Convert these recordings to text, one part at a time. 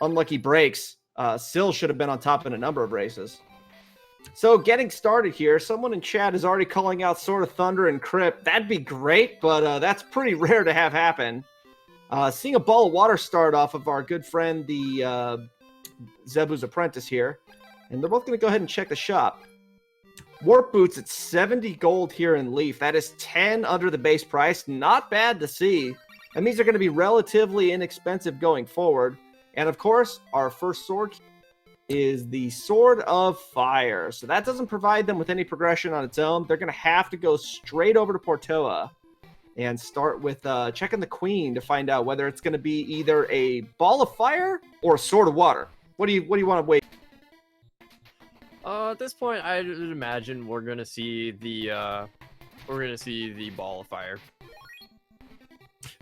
unlucky breaks, Syl should have been on top in a number of races. So getting started here, someone in chat is already calling out Sword of Thunder and Crypt. That'd be great, but that's pretty rare to have happen. Seeing a ball of water start off of our good friend, the Zebu's Apprentice here. And they're both going to go ahead and check the shop. Warp Boots at 70 gold here in Leaf. That is 10 under the base price. Not bad to see. That means they're going to be relatively inexpensive going forward. And of course, our first sword is the Sword of Fire. So that doesn't provide them with any progression on its own. They're going to have to go straight over to Portoa and start with checking the Queen to find out whether it's going to be either a Ball of Fire or a Sword of Water. What do you want to wait? At this point, I would imagine we're gonna see the Ball of Fire.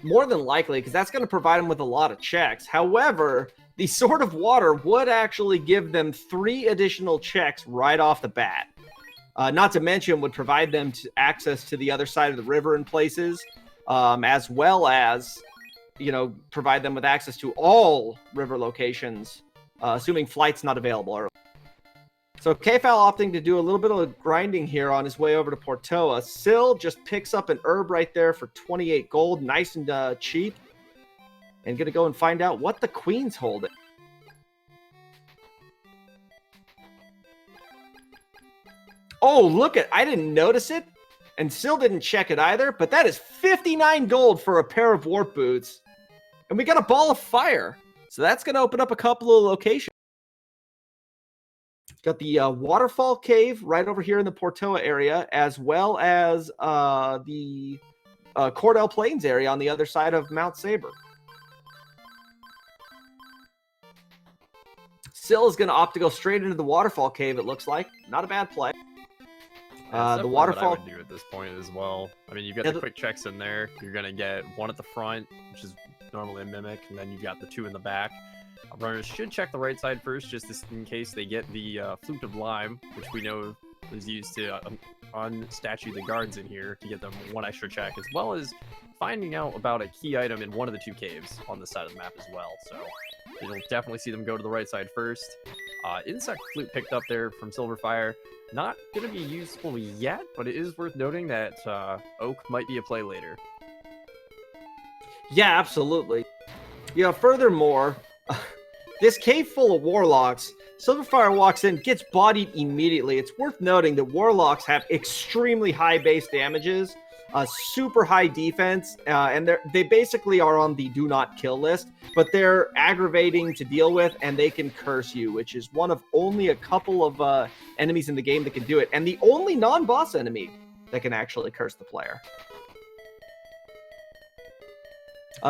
More than likely, because that's going to provide them with a lot of checks. However, the Sword of Water would actually give them 3 additional checks right off the bat. Not to mention, would provide them access to the other side of the river in places, as well as, provide them with access to all river locations, assuming flight's not available early. So PMAkfal opting to do a little bit of grinding here on his way over to Portoa. Syl just picks up an herb right there for 28 gold, nice and cheap. And gonna go and find out what the Queen's holding. Oh, look I didn't notice it, and Syl didn't check it either, but that is 59 gold for a pair of Warp Boots. And we got a Ball of Fire. So that's gonna open up a couple of locations. Got the Waterfall Cave right over here in the Portoa area, as well as the Cordell Plains area on the other side of Mount Saber. Syl is going to opt to go straight into the Waterfall Cave, it looks like. Not a bad play. The Waterfall... What I would do at this point as well. I mean, you've got the quick checks in there. You're going to get 1 at the front, which is normally a Mimic, and then you've got the 2 in the back. Runners should check the right side first, just in case they get the Flute of Lime, which we know is used to unstatue the guards in here to get them 1 extra check, as well as finding out about a key item in one of the 2 caves on the side of the map as well. So you'll definitely see them go to the right side first. Insect Flute picked up there from Sylverfyre. Not going to be useful yet, but it is worth noting that Oak might be a play later. Yeah, absolutely. Furthermore... This cave full of Warlocks, Sylverfyre walks in, gets bodied immediately. It's worth noting that Warlocks have extremely high base damages, super high defense, and they basically are on the do not kill list, but they're aggravating to deal with, and they can curse you, which is one of only a couple of enemies in the game that can do it, and the only non-boss enemy that can actually curse the player.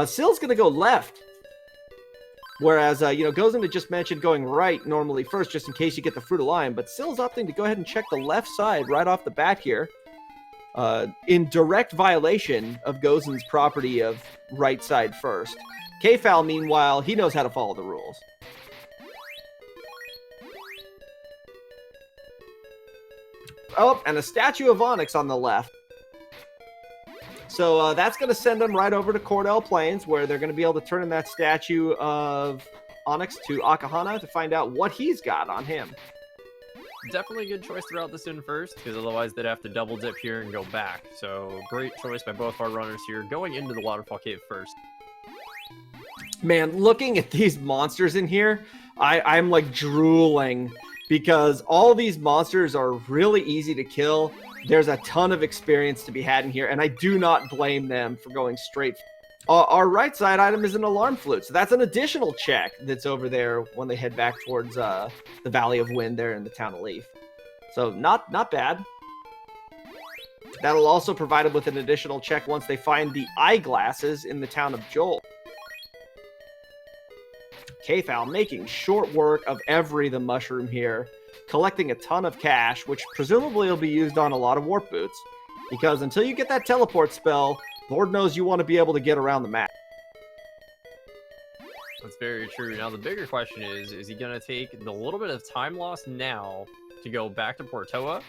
Syl's going to go left. Whereas, Gozin had just mentioned going right normally first, just in case you get the Fruit of Lime. But Syl's opting to go ahead and check the left side right off the bat here. In direct violation of Gozin's property of right side first. PMAkfal, meanwhile, he knows how to follow the rules. Oh, and a statue of Onyx on the left. So that's going to send them right over to Cordell Plains, where they're going to be able to turn in that statue of Onyx to Akahana to find out what he's got on him. Definitely a good choice to route this in first, because otherwise they'd have to double dip here and go back. So great choice by both our runners here, going into the Waterfall Cave first. Man, looking at these monsters in here, I'm like drooling, because all these monsters are really easy to kill. There's a ton of experience to be had in here, and I do not blame them for going straight. Our right side item is an Alarm Flute, so that's an additional check that's over there when they head back towards the Valley of Wind there in the town of Leaf. So not bad. That'll also provide them with an additional check once they find the eyeglasses in the town of Joel. PMAkfal making short work of the mushroom here, collecting a ton of cash, which presumably will be used on a lot of Warp Boots, because until you get that teleport spell, Lord knows you want to be able to get around the map. That's very true. Now the bigger question is he going to take the little bit of time lost now to go back to Portoa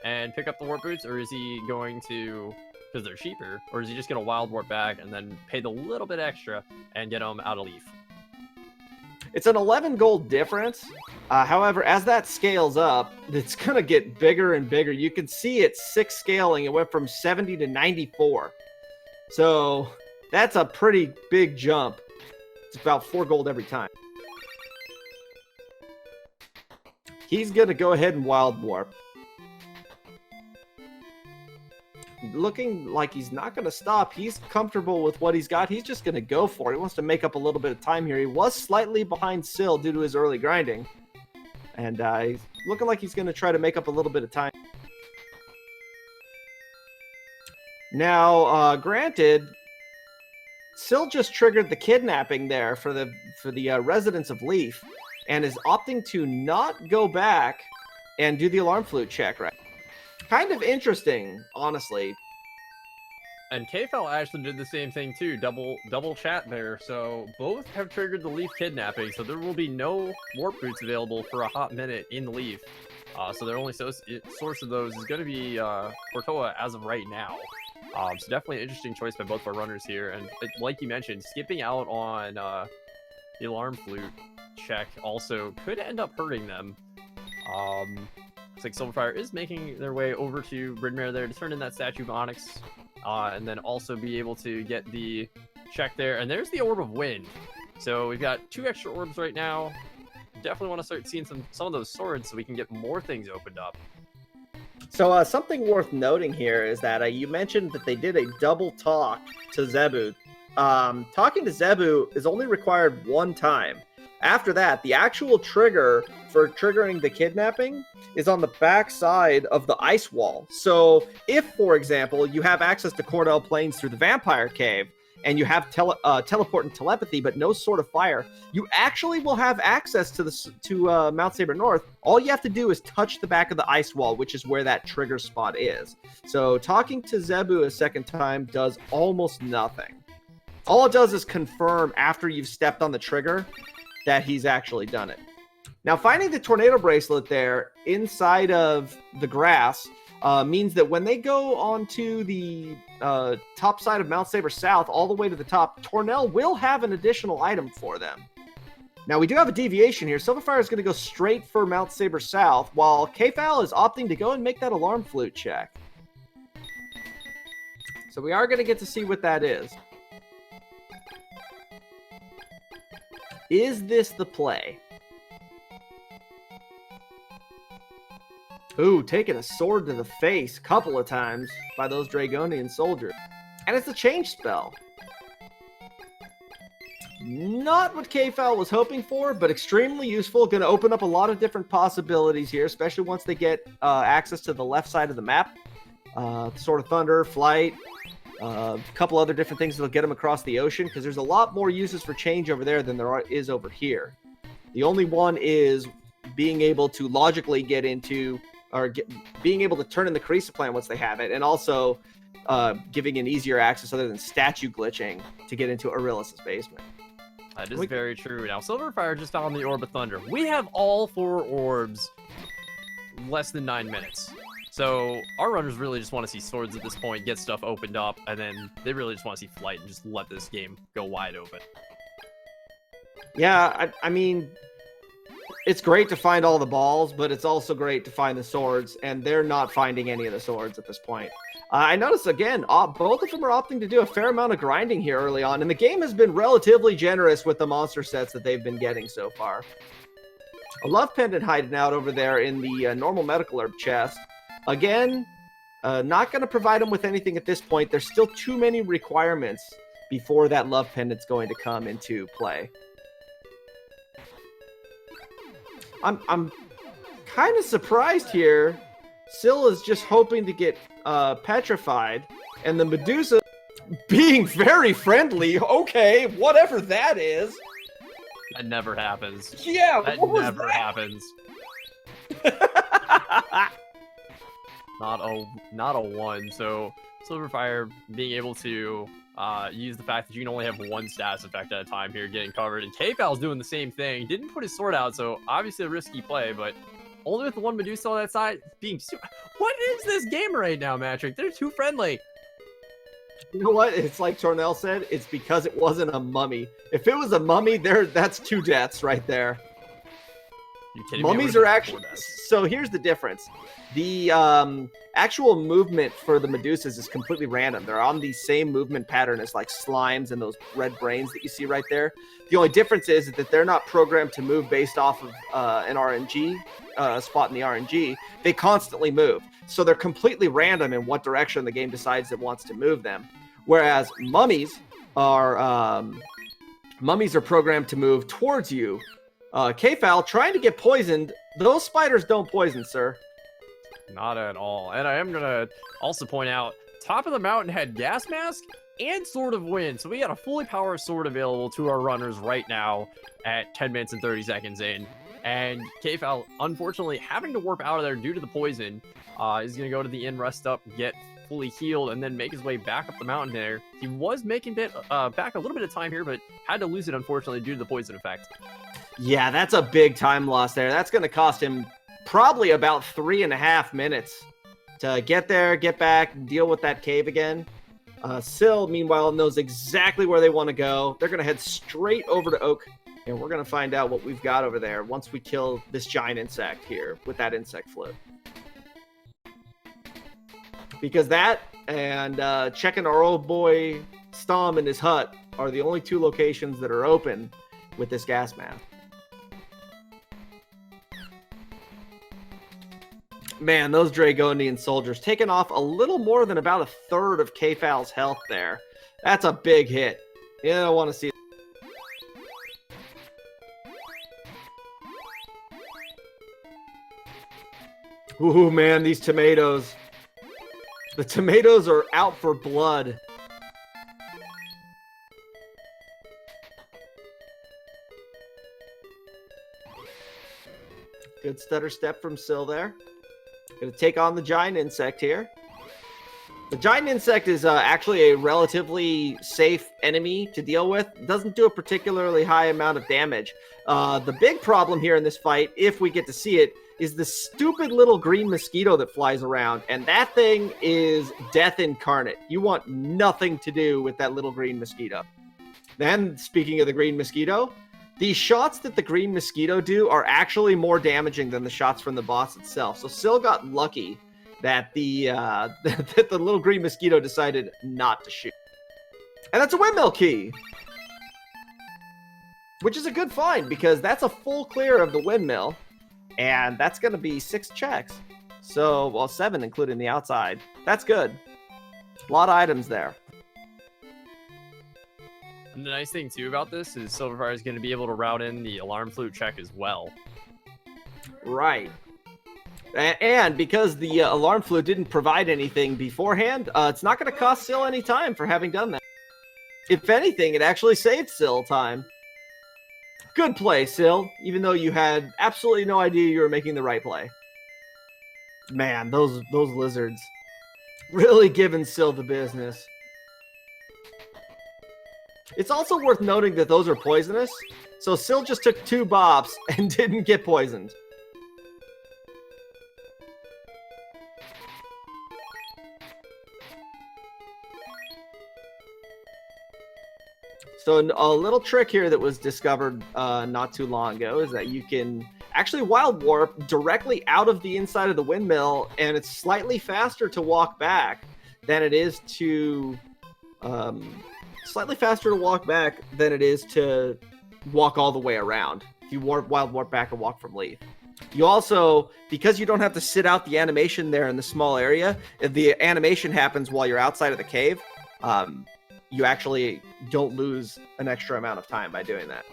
and pick up the Warp Boots, or is he going to, because they're cheaper, or is he just going to Wild Warp back and then pay the little bit extra and get them out of Leaf? It's an 11 gold difference. However, as that scales up, it's going to get bigger and bigger. You can see it's 6 scaling. It went from 70 to 94. So that's a pretty big jump. It's about 4 gold every time. He's going to go ahead and Wild Warp. Looking like he's not going to stop. He's comfortable with what he's got. He's just going to go for it. He wants to make up a little bit of time here. He was slightly behind Syl due to his early grinding. And he's looking like he's going to try to make up a little bit of time. Now, granted, Syl just triggered the kidnapping there for the residents of Leaf and is opting to not go back and do the alarm flute check, right? Kind of interesting, honestly. And KFL actually did the same thing too, double chat there. So both have triggered the Leaf kidnapping, so there will be no warp boots available for a hot minute in Leaf. So their only source of those is going to be Portoa as of right now. So definitely an interesting choice by both of our runners here. And like you mentioned, skipping out on the alarm flute check also could end up hurting them. Looks like Sylverfyre is making their way over to Brynmare there to turn in that Statue of Onyx, and then also be able to get the check there. And there's the Orb of Wind. So we've got 2 extra orbs right now. Definitely want to start seeing some of those swords so we can get more things opened up. So something worth noting here is that you mentioned that they did a double talk to Zebu. Talking to Zebu is only required 1 time. After that, the actual trigger for triggering the kidnapping is on the back side of the ice wall. So if, for example, you have access to Cordell Plains through the Vampire Cave, and you have teleport and telepathy, but no Sword of Fire, you actually will have access to Mount Saber North. All you have to do is touch the back of the ice wall, which is where that trigger spot is. So talking to Zebu a second time does almost nothing. All it does is confirm after you've stepped on the trigger that he's actually done it. Now, finding the tornado bracelet there inside of the grass means that when they go onto the top side of Mount Saber South, all the way to the top, Tornell will have an additional item for them. Now, we do have a deviation here. Sylverfyre is going to go straight for Mount Saber South, while KFL is opting to go and make that alarm flute check. So we are going to get to see what that is. Is this the play? Ooh, taking a sword to the face a couple of times by those Dragonian soldiers. And it's a change spell. Not what KFL was hoping for, but extremely useful. Going to open up a lot of different possibilities here, especially once they get access to the left side of the map. Sword of Thunder, Flight, a couple other different things that'll get them across the ocean, because there's a lot more uses for change over there than there is over here. The only one is being able to logically get into, or being able to turn in the Crystalis plan once they have it, and also giving an easier access other than statue glitching to get into Aurelius' basement. That is very true. Now, Sylverfyre just found the Orb of Thunder. We have all 4 orbs less than 9 minutes. So our runners really just want to see swords at this point, get stuff opened up, and then they really just want to see Flight and just let this game go wide open. Yeah, I mean, it's great to find all the balls, but it's also great to find the swords, and they're not finding any of the swords at this point. I noticed, again, both of them are opting to do a fair amount of grinding here early on, and the game has been relatively generous with the monster sets that they've been getting so far. A Love Pendant hiding out over there in the normal medical herb chest. Again, not going to provide them with anything at this point. There's still too many requirements before that Love Pendant's going to come into play. I'm kind of surprised here. Syl is just hoping to get petrified, and the Medusa being very friendly. Okay, whatever that is. That never happens. Yeah, that what was never that? happens. Not a 1. So Sylverfyre being able to use the fact that you can only have 1 status effect at a time here, getting covered, and KFL's doing the same thing. Didn't put his sword out, so obviously a risky play, but only with the 1 Medusa on that side, being what is this game right now, Matrick? They're too friendly. You know what? It's like Tornell said, it's because it wasn't a mummy. If it was a mummy, that's 2 deaths right there. Mummies are actually... So here's the difference. The actual movement for the Medusas is completely random. They're on the same movement pattern as like slimes and those red brains that you see right there. The only difference is that they're not programmed to move based off of an RNG spot in the RNG. They constantly move. So they're completely random in what direction the game decides it wants to move them. Whereas mummies are programmed to move towards you. Kfal, trying to get poisoned. Those spiders don't poison, sir. Not at all. And I am going to also point out, top of the mountain had gas mask and Sword of Wind. So we got a fully powered sword available to our runners right now at 10 minutes and 30 seconds in. And Kfal, unfortunately, having to warp out of there due to the poison, is going to go to the inn, rest up, get fully healed, and then make his way back up the mountain there. He was making back a little bit of time here, but had to lose it, unfortunately, due to the poison effect. Yeah, that's a big time loss there. That's going to cost him probably about 3.5 minutes to get there, get back, deal with that cave again. Syl, meanwhile, knows exactly where they want to go. They're going to head straight over to Oak, and we're going to find out what we've got over there once we kill this giant insect here with that insect float. Because that and checking our old boy Stom in his hut are the only 2 locations that are open with this gas mask. Man, those Dragonian soldiers taking off a little more than about 1/3 of Kfal's health there. That's a big hit. You don't want to see. Ooh, man, these tomatoes. The tomatoes are out for blood. Good stutter step from Syl there. Gonna take on the giant insect here. The giant insect is actually a relatively safe enemy to deal with. Doesn't do a particularly high amount of damage. The big problem here in this fight, if we get to see it, is the stupid little green mosquito that flies around. And that thing is death incarnate. You want nothing to do with that little green mosquito. Then, speaking of the green mosquito, the shots that the green mosquito do are actually more damaging than the shots from the boss itself. So Syl got lucky that the that the little green mosquito decided not to shoot. And that's a windmill key, which is a good find because that's a full clear of the windmill, and that's going to be 6 checks. So, well, 7 including the outside. That's good. A lot of items there. And the nice thing, too, about this is sylverfyre is going to be able to route in the alarm flute check as well. Right. And because the alarm flute didn't provide anything beforehand, it's not going to cost Syl any time for having done that. If anything, it actually saved Syl time. Good play, Syl, even though you had absolutely no idea you were making the right play. Man, those lizards really giving Syl the business. It's also worth noting that those are poisonous, so Syl just took 2 bops and didn't get poisoned. So a little trick here that was discovered not too long ago is that you can actually wild warp directly out of the inside of the windmill, and it's slightly faster to walk back than it is to walk all the way around. If you wild warp back and walk from Leaf. You also, because you don't have to sit out the animation there in the small area, if the animation happens while you're outside of the cave, you actually don't lose an extra amount of time by doing that.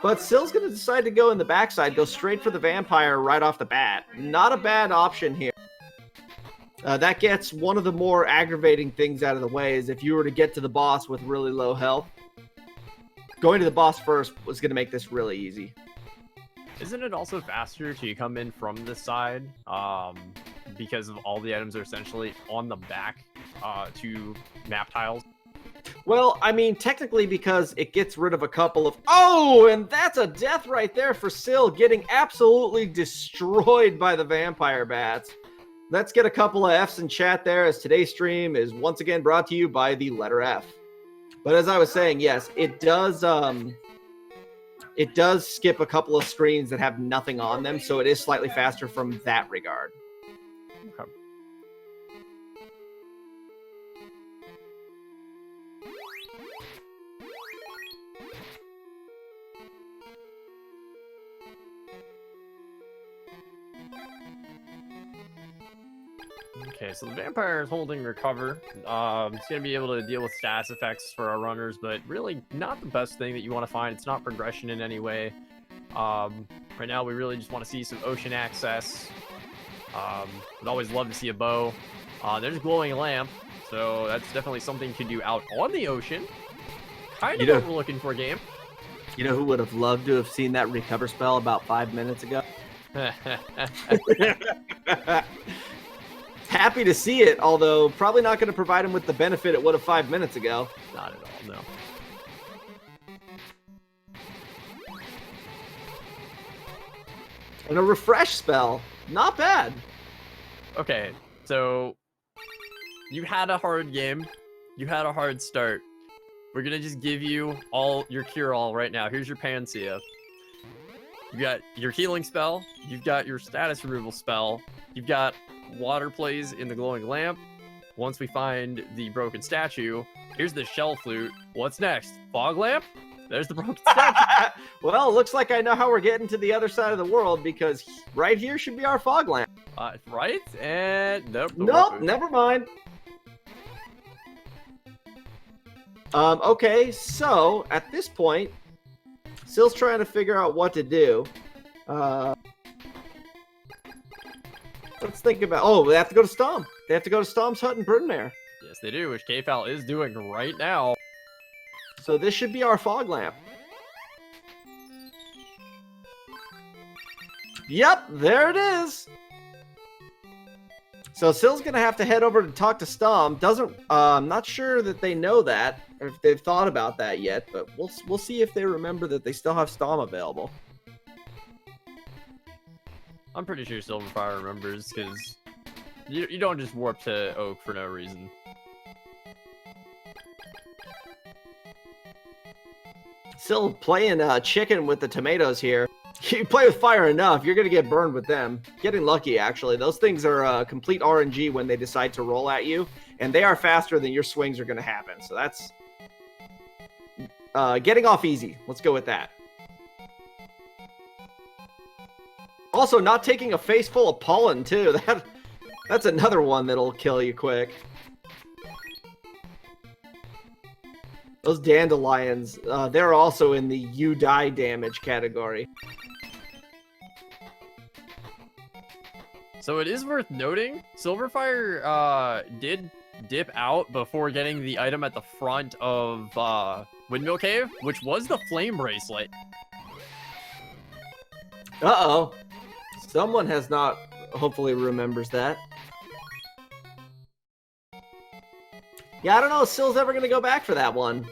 But Syl's going to decide to go in the backside, go straight for the vampire right off the bat. Not a bad option here. That gets one of the more aggravating things out of the way, is if you were to get to the boss with really low health, going to the boss first was going to make this really easy. Isn't it also faster to come in from this side? Because of all the items are essentially on the back to map tiles? Well, I mean, technically, because it gets rid of a couple of... Oh, and that's a death right there for Syl, getting absolutely destroyed by the vampire bats. let's get a couple of F's in chat there, as today's stream is once again brought to you by the letter F. But as I was saying, yes, it does skip a couple of screens that have nothing on them, so it is slightly faster from that regard. Okay. Okay, so the vampire is holding recover. It's going to be able to deal with status effects for our runners, but really not the best thing that you want to find. It's not progression in any way. Right now, we really just want to see some ocean access. Would always love to see a bow. There's glowing lamp, so that's definitely something you can do out on the ocean. Kind of what we're looking for, game. You know who would have loved to have seen that recover spell about 5 minutes ago? Happy to see it, although probably not going to provide him with the benefit it would have 5 minutes ago. Not at all, no. And a refresh spell. Not bad. Okay, so you had a hard game. You had a hard start. We're going to just give you all your cure-all right now. Here's your Panacea. You got your healing spell. You've got your status removal spell. You've got water plays in the glowing lamp. Once we find the broken statue, here's the shell flute. What's next? Fog lamp? There's the broken statue. Well, looks like I know how we're getting to the other side of the world, because right here should be our fog lamp. Right? And nope. Nope, never mind. Okay, so at this point, Syl's trying to figure out what to do. Let's think about... Oh, they have to go to Stomp. They have to go to Stomp's hut in Brunmare. Yes, they do, which KFal is doing right now. So this should be our fog lamp. Yep, there it is. So Syl's gonna have to head over to talk to Stom. I'm not sure that they know that, or if they've thought about that yet, but we'll see if they remember that they still have Stom available. I'm pretty sure Sylverfyre remembers, because you don't just warp to Oak for no reason. Still playing chicken with the tomatoes here. You play with fire enough, you're going to get burned with them. Getting lucky, actually. Those things are complete RNG when they decide to roll at you, and they are faster than your swings are going to happen. So that's getting off easy. Let's go with that. Also, not taking a face full of pollen, too. That's another one that'll kill you quick. Those dandelions, they're also in the you die damage category. So it is worth noting, Sylverfyre did dip out before getting the item at the front of Windmill Cave, which was the flame bracelet. Uh-oh. Someone has not, hopefully remembers that. Yeah, I don't know if Syl's ever going to go back for that one.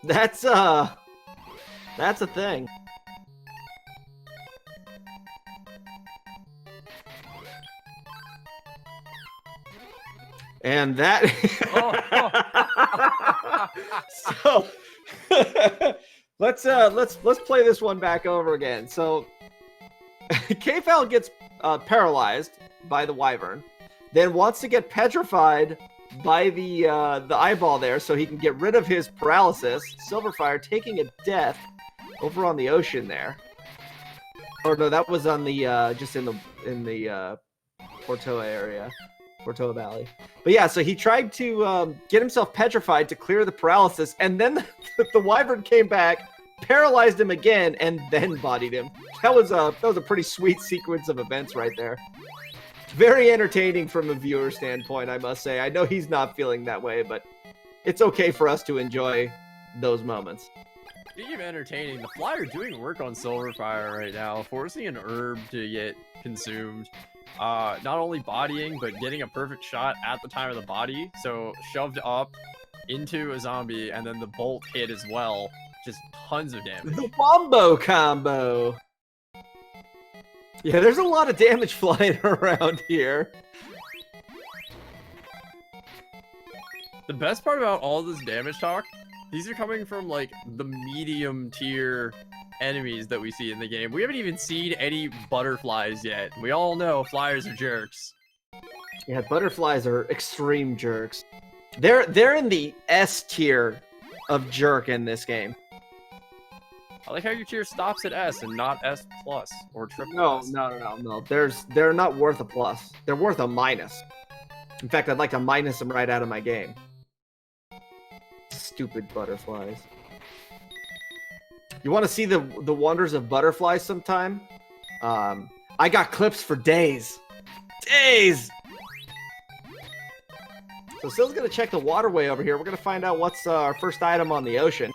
That's a thing. And that... So, let's play this one back over again. So, KFal gets paralyzed by the wyvern, then wants to get petrified by the eyeball there so he can get rid of his paralysis. Sylverfyre taking a death over on the ocean there. Or no, that was on the just in the Portoa area, Portoa Valley. But yeah, so he tried to get himself petrified to clear the paralysis, and then the wyvern came back, paralyzed him again, and then bodied him. That was a pretty sweet sequence of events right there. Very entertaining from a viewer standpoint, I must say. I know he's not feeling that way, but it's okay for us to enjoy those moments. Speaking of entertaining, the Flyer doing work on Sylverfyre right now, forcing an herb to get consumed. Not only bodying, but getting a perfect shot at the time of the body. So shoved up into a zombie, and then the bolt hit as well. Just tons of damage. The Wombo combo! Yeah, there's a lot of damage flying around here. The best part about all this damage talk, these are coming from, like, the medium tier enemies that we see in the game. We haven't even seen any butterflies yet. We all know flyers are jerks. Yeah, butterflies are extreme jerks. They're in the S tier of jerk in this game. I like how your tier stops at S and not S plus or triple No, S. no. They're not worth a plus. They're worth a minus. In fact, I'd like to minus them right out of my game. Stupid butterflies. You want to see the wonders of butterflies sometime? I got clips for days. Days! So Syl's going to check the waterway over here. We're going to find out what's our first item on the ocean.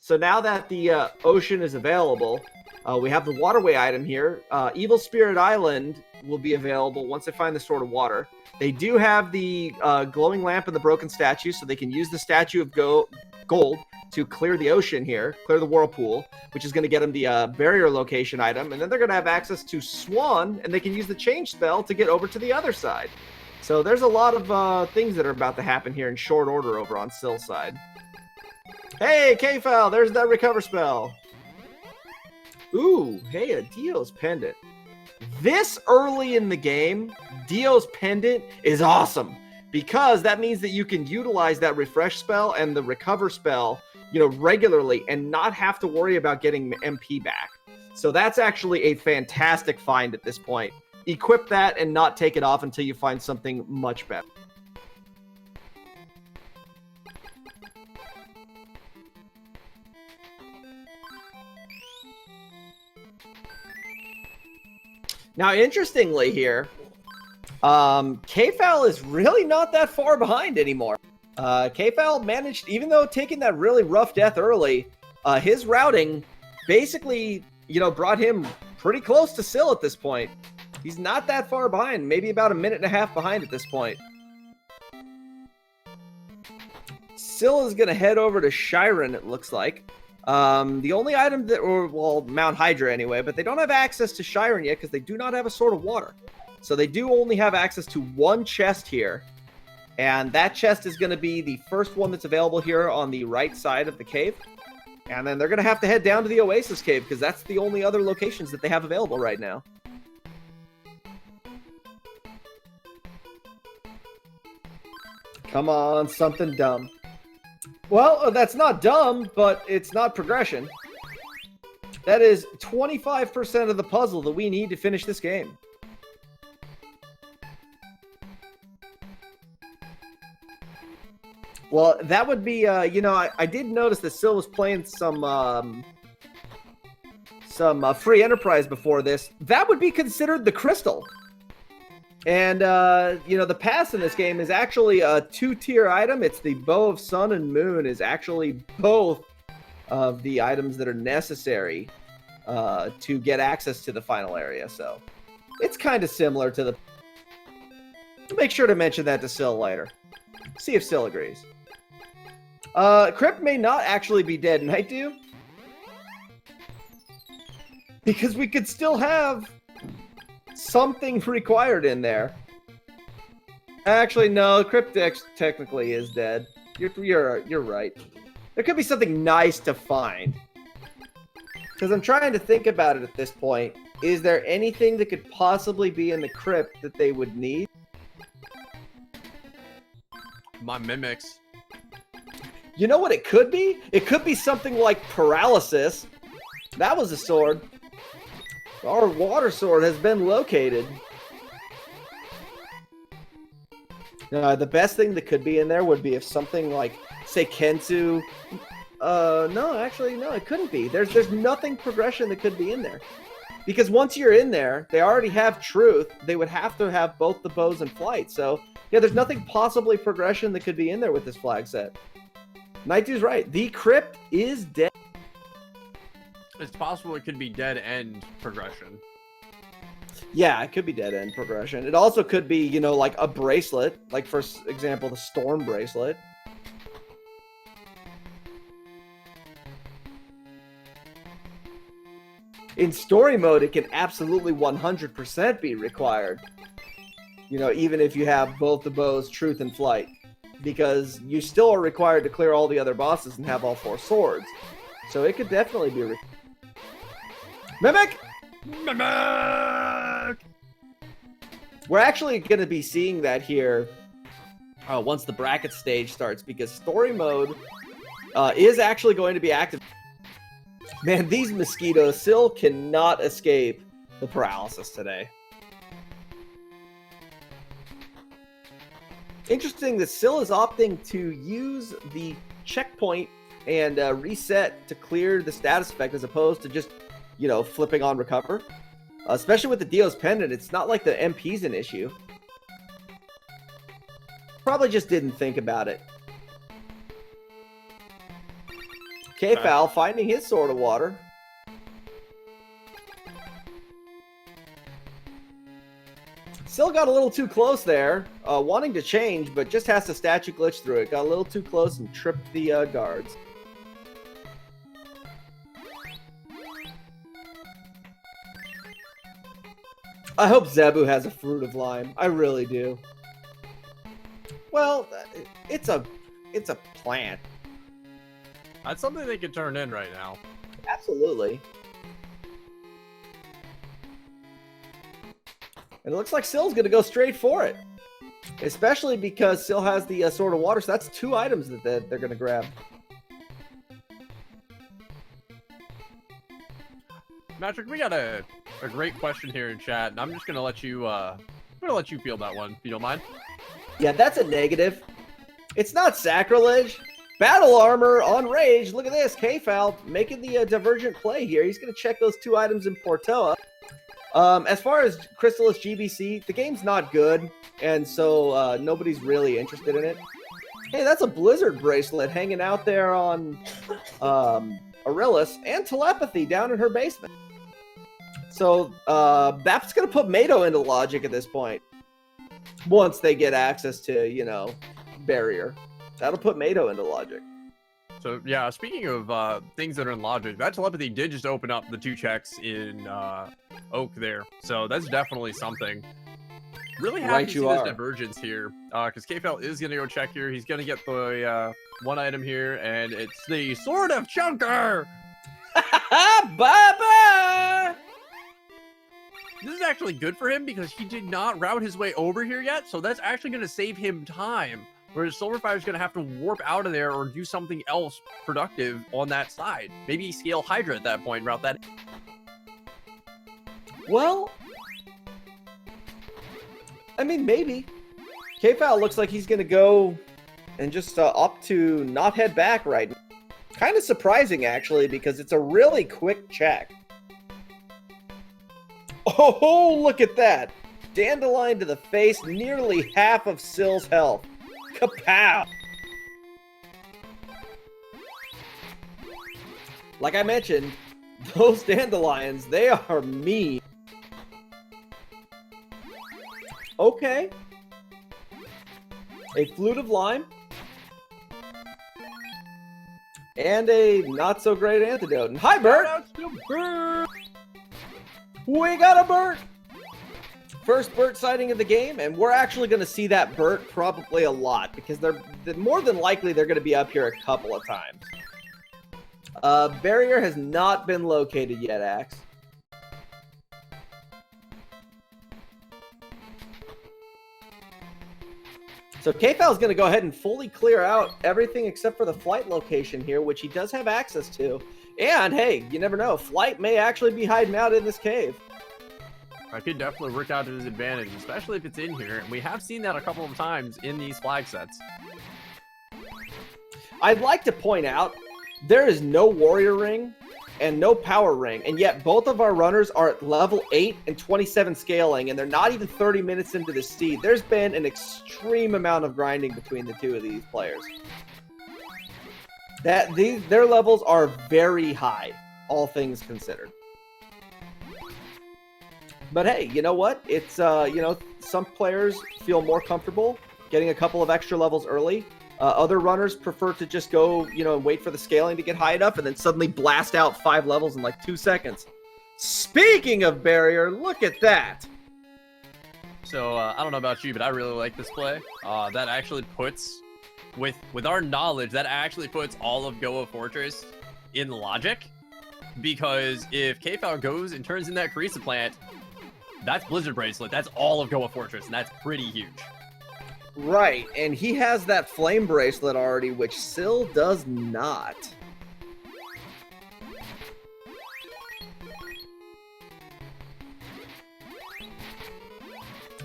So now that the ocean is available, we have the waterway item here. Evil Spirit Island will be available once they find the Sword of Water. They do have the glowing lamp and the broken statue, so they can use the statue of gold to clear the ocean here, clear the whirlpool, which is going to get them the barrier location item. And then they're going to have access to Swan, and they can use the change spell to get over to the other side. So there's a lot of things that are about to happen here in short order over on Syl's side. Hey, PMAkfal, there's that recover spell. Ooh, hey, a Dio's pendant. This early in the game, Dio's pendant is awesome because that means that you can utilize that refresh spell and the recover spell, regularly and not have to worry about getting MP back. So that's actually a fantastic find at this point. Equip that and not take it off until you find something much better. Now, interestingly here, PMAkfal is really not that far behind anymore. PMAkfal managed, even though taking that really rough death early, his routing basically, brought him pretty close to Syl at this point. He's not that far behind, maybe about a minute and a half behind at this point. Syl is going to head over to Shiren, it looks like. The only item Mount Hydra anyway, but they don't have access to Shiren yet because they do not have a Sword of Water. So they do only have access to one chest here. And that chest is going to be the first one that's available here on the right side of the cave. And then they're going to have to head down to the Oasis Cave because that's the only other locations that they have available right now. Come on, something dumb. Well, that's not dumb, but it's not progression. That is 25% of the puzzle that we need to finish this game. Well, that would be, I did notice that Syl was playing some free enterprise before this. That would be considered the crystal. And, the pass in this game is actually a 2-tier item. It's the Bow of Sun and Moon is actually both of the items that are necessary to get access to the final area. So it's kind of similar to the... Make sure to mention that to Syl later. See if Syl agrees. Crypt may not actually be dead, Night Dew. Because we could still have something required in there. Actually, no, Crypt technically is dead. You're right. There could be something nice to find. Because I'm trying to think about it at this point. Is there anything that could possibly be in the Crypt that they would need? My mimics. You know what it could be? It could be something like paralysis. That was a sword. Our water sword has been located. The best thing that could be in there would be if something like, say, Kensu... no, actually, no, it couldn't be. There's nothing progression that could be in there. Because once you're in there, they already have truth. They would have to have both the bows and flight. So, yeah, there's nothing possibly progression that could be in there with this flag set. Night Dew's right. The Crypt is dead. It's possible it could be dead end progression. Yeah, it could be dead end progression. It also could be, like a bracelet. Like, for example, the Storm bracelet. In story mode, it can absolutely 100% be required. You know, even if you have both the bows, Truth and Flight. Because you still are required to clear all the other bosses and have all 4 swords. So it could definitely be Mimic! Mimic! We're actually going to be seeing that here once the bracket stage starts, because story mode is actually going to be active. Man, these mosquitoes still cannot escape the paralysis today. Interesting that Syl is opting to use the checkpoint and reset to clear the status effect as opposed to just, you know, flipping on recover. Especially with the Dio's Pendant, it's not like the MP's an issue. Probably just didn't think about it. PMAkfal finding his Sword of Water. Still got a little too close there, wanting to change, but just has to statue glitch through it. Got a little too close and tripped the guards. I hope Zebu has a Fruit of Lime. I really do. Well, it's a plant. That's something they could turn in right now. Absolutely. And it looks like Syl's going to go straight for it. Especially because Syl has the Sword of Water, so that's 2 items that they're going to grab. Patrick, we got a great question here in chat, and I'm just going to let you field that one, if you don't mind. Yeah, that's a negative. It's not sacrilege. Battle armor on rage. Look at this. PMAkfal making the divergent play here. He's going to check those 2 items in Portoa. As far as Crystalis GBC, the game's not good, and so nobody's really interested in it. Hey, that's a Blizzard bracelet hanging out there on Aurelius, and telepathy down in her basement. So that's going to put Mato into logic at this point. Once they get access to, you know, Barrier. That'll put Mato into logic. So, yeah, speaking of things that are in logic, that telepathy did just open up the 2 checks in Oak there. So that's definitely something. Really happy to see this divergence here, because PMAkfal is going to go check here. He's going to get the 1 item here, and it's the Sword of Chunker! Bye-bye! This is actually good for him because he did not route his way over here yet, so that's actually going to save him time. Whereas Sylverfyre is going to have to warp out of there or do something else productive on that side. Maybe scale Hydra at that point and route that. Well, I mean, maybe. PMAkfal looks like he's going to go and just opt to not head back right now. Kind of surprising, actually, because it's a really quick check. Oh, look at that. Dandelion to the face, nearly half of Syl's health. Kapow! Like I mentioned, those dandelions, they are mean. Okay. A Flute of Lime. And a not-so-great antidote. And hi, Bert! We got a Bert! First Bert sighting of the game, and we're actually going to see that Bert probably a lot, because they're more than likely they're going to be up here a couple of times. Barrier has not been located yet, Axe. So PMAkfal is going to go ahead and fully clear out everything except for the flight location here, which he does have access to. And hey, you never know, flight may actually be hiding out in this cave. I could definitely work out to his advantage, especially if it's in here. And we have seen that a couple of times in these flag sets. I'd like to point out, there is no warrior ring and no power ring, and yet both of our runners are at level 8 and 27 scaling, and they're not even 30 minutes into the seed. There's been an extreme amount of grinding between the 2 of these players. Their levels are very high, all things considered. But hey, you know what? It's, you know, some players feel more comfortable getting a couple of extra levels early. Other runners prefer to just go, you know, wait for the scaling to get high enough and then suddenly blast out 5 levels in like 2 seconds. Speaking of barrier, look at that. So I don't know about you, but I really like this play. That actually puts, with our knowledge, that actually puts all of Goa Fortress in logic. Because if PMAkfal goes and turns in that Carissa plant, that's Blizzard Bracelet. That's all of Goa Fortress, and that's pretty huge. Right, and he has that flame bracelet already, which Syl does not.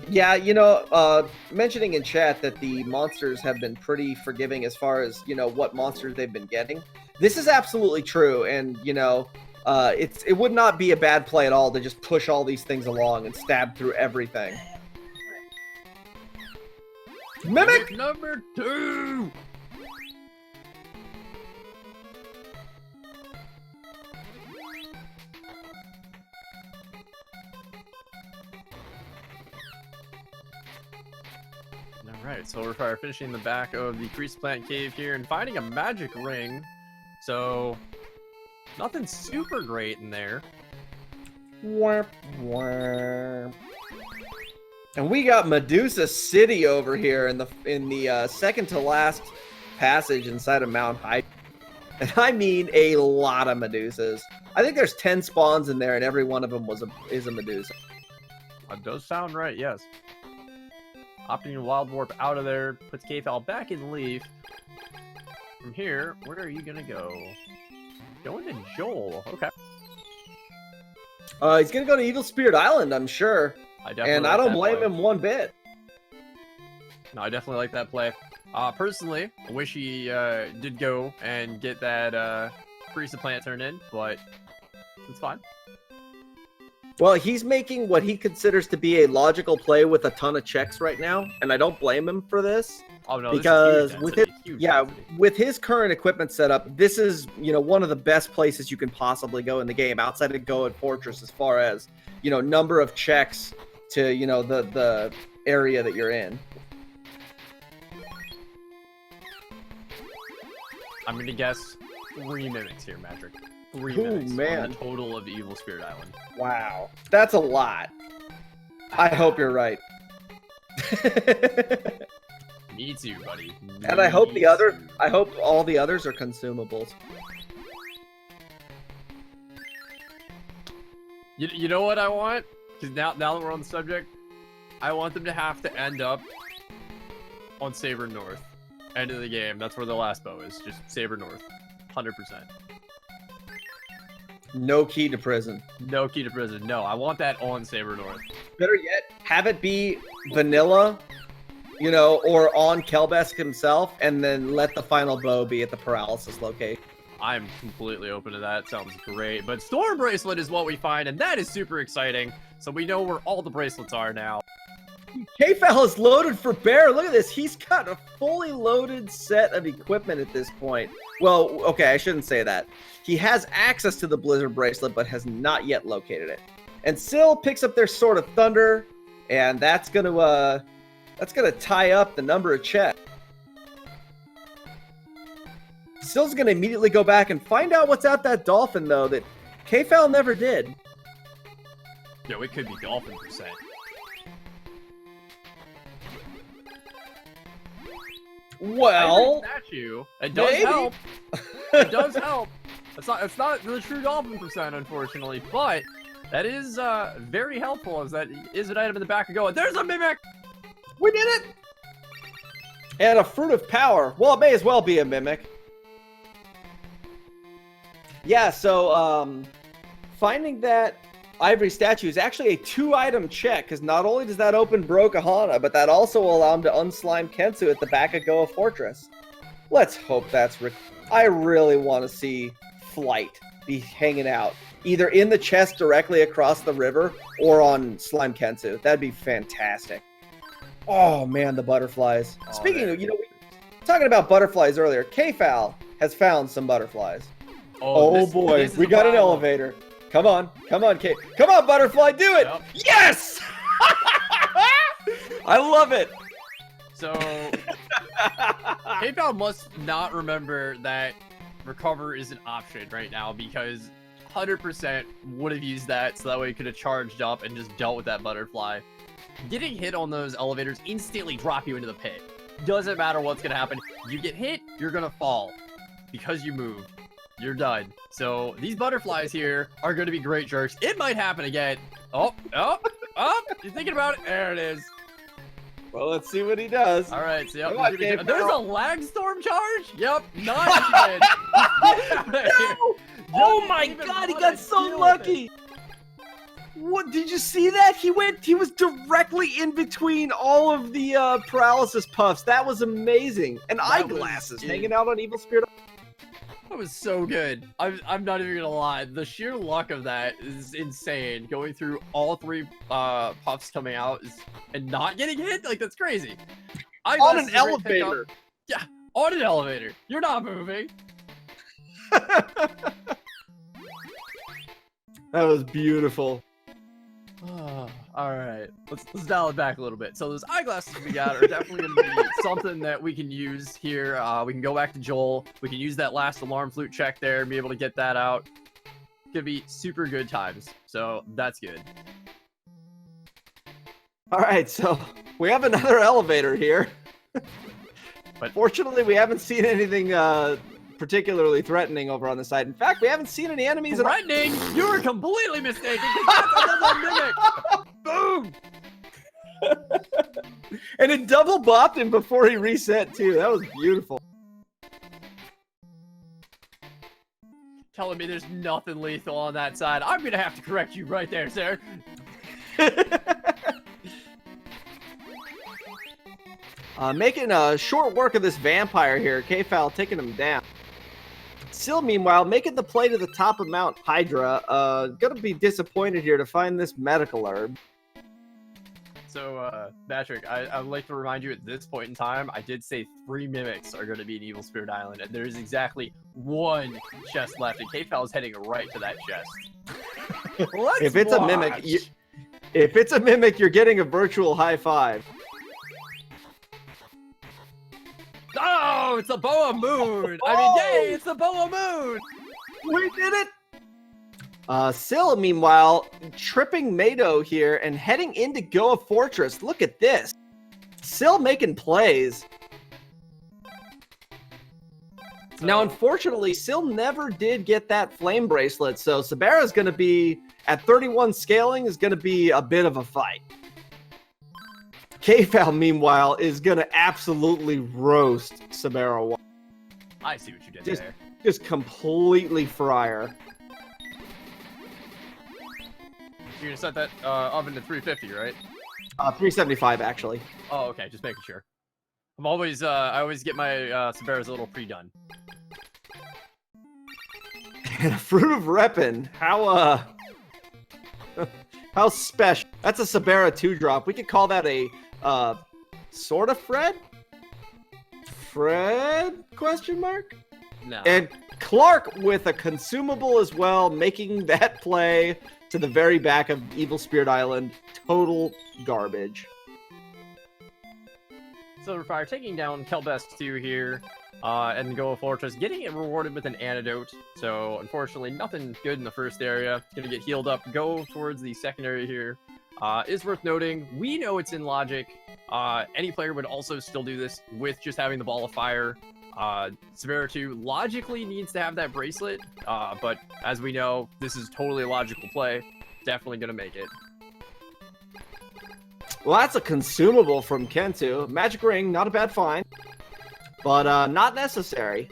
Yeah, you know, mentioning in chat that the monsters have been pretty forgiving as far as, you know, what monsters they've been getting. This is absolutely true, and, you know, it would not be a bad play at all to just push all these things along and stab through everything. Mimic number 2! Alright, Sylverfyre finishing the back of the Crease Plant Cave here and finding a magic ring. So, nothing super great in there. Warp, warp. And we got Medusa City over here in the second to last passage inside of Mount Hype. And I mean a lot of Medusas. I think there's 10 spawns in there and every one of them is a Medusa. That does sound right, yes. Opting to Wild Warp out of there, puts PMAkfal back in Leaf. From here, where are you gonna go? Going to Joel, okay. He's gonna go to Evil Spirit Island, I'm sure. And I don't blame him one bit. No, I definitely like that play. Personally, I wish he did go and get that Priest of Plant turned in, but it's fine. Well, he's making what he considers to be a logical play with a ton of checks right now, and I don't blame him for this. Oh no, because this is with his current equipment setup, this is, you know, one of the best places you can possibly go in the game outside of Goa Fortress as far as, you know, number of checks to, you know, the area that you're in. I'm gonna guess 3 mimics here, Magic. 3 Ooh, mimics man. on the total of Evil Spirit Island. Wow, that's a lot. I hope you're right. Me too, buddy. And I hope all the others are consumables. You know what I want? Because now that we're on the subject, I want them to have to end up on Saber North. End of the game. That's where the last bow is. Just Saber North. 100%. No key to prison. No key to prison. No, I want that on Saber North. Better yet, have it be vanilla, you know, or on Kelbesk himself, and then let the final bow be at the paralysis location. I'm completely open to that. Sounds great. But Storm Bracelet is what we find, and that is super exciting. So we know where all the bracelets are now. PMAkfal is loaded for bear. Look at this. He's got a fully loaded set of equipment at this point. Well, okay, I shouldn't say that. He has access to the Blizzard Bracelet, but has not yet located it. And Syl picks up their Sword of Thunder, and that's gonna tie up the number of checks. Syl's gonna immediately go back and find out what's out that dolphin, though, that PMAkfal never did. Yo, it could be dolphin percent. Well, statue. It does help. It does help. It's not the true dolphin percent, unfortunately, but that is very helpful, as that is an item in the back of Goa. There's a mimic! We did it! And a Fruit of Power. Well, it may as well be a mimic. Yeah, so finding that ivory statue is actually a 2-item check, because not only does that open Brokahana, but that also will allow him to unslime Kensu at the back of Goa Fortress. Let's hope that's I really want to see Flight be hanging out, either in the chest directly across the river or on Slime Kensu. That'd be fantastic. Oh man, the butterflies. Oh, Speaking of, you know, we were talking about butterflies earlier. PMAkfal has found some butterflies. Oh boy, we got an elevator. Come on, come on, Kate. Come on, butterfly, do it! Yep. Yes! I love it. So, PMAkfal must not remember that recover is an option right now, because 100% would have used that so that way you could have charged up and just dealt with that butterfly. Getting hit on those elevators instantly drop you into the pit. Doesn't matter what's gonna happen. You get hit, you're gonna fall. Because you moved. You're done. So these butterflies here are gonna be great jerks. It might happen again. Oh, you're thinking about it. There it is. Well, let's see what he does. All right, so yep, on, there's a lag storm charge? Yep, nice. No! Oh my god, he got so lucky! What, did you see that? He was directly in between all of the paralysis puffs. That was amazing. And eyeglasses hanging out on Evil Spirit. That was so good. I'm not even gonna lie. The sheer luck of that is insane. Going through all 3 puffs coming out and not getting hit, like that's crazy. On an elevator. Yeah, on an elevator. You're not moving. That was beautiful. All right, let's dial it back a little bit. So those eyeglasses we got are definitely going to be something that we can use here. We can go back to Joel. We can use that last alarm flute check there and be able to get that out. Could be super good times. So that's good. All right, so we have another elevator here. But fortunately, we haven't seen anything particularly threatening over on the side. In fact, we haven't seen any enemies. Threatening? You were completely mistaken. That's another mimic. Boom! And it double bopped him before he reset too. That was beautiful. Telling me there's nothing lethal on that side. I'm gonna have to correct you right there, sir. Making a short work of this vampire here. PMAkfal taking him down. Syl, meanwhile, making the play to the top of Mount Hydra. Gonna be disappointed here to find this medical herb. So, Patrick, I would like to remind you at this point in time, I did say 3 mimics are going to be in Evil Spirit Island, and there's exactly 1 chest left, and PMAkfal is heading right to that chest. If it's a mimic, you're getting a virtual high five. Oh, it's a Boa Moon! I mean, yay, it's a Boa Moon! We did it! Syl, meanwhile, tripping Mado here and heading into Goa Fortress. Look at this. Syl making plays. So, now, unfortunately, Syl never did get that flame bracelet, so Sabera's going to be, at 31 scaling, is going to be a bit of a fight. PMAkfal, meanwhile, is going to absolutely roast Sabera. I see what you did there. Just completely fryer. You're gonna set that oven to 350, right? 375, actually. Oh, okay, just making sure. I'm always, I always get my Saberas a little pre-done. And a Fruit of Reppin', how special. That's a Sabera 2-drop. We could call that a, sort of Fred? Fred? Question mark? No. And Clark with a consumable as well, making that play to the very back of Evil Spirit Island. Total garbage. Sylverfyre taking down Kelbest 2 here, and Goa Fortress, getting it rewarded with an antidote. So, unfortunately, nothing good in the first area. It's going to get healed up. Go towards the second area here. Is worth noting, we know it's in logic. Any player would also still do this with just having the Ball of Fire. Sabera 2 logically needs to have that bracelet, but as we know, this is totally a logical play. Definitely gonna make it. Well, that's a consumable from Kentu. Magic Ring, not a bad find, but not necessary.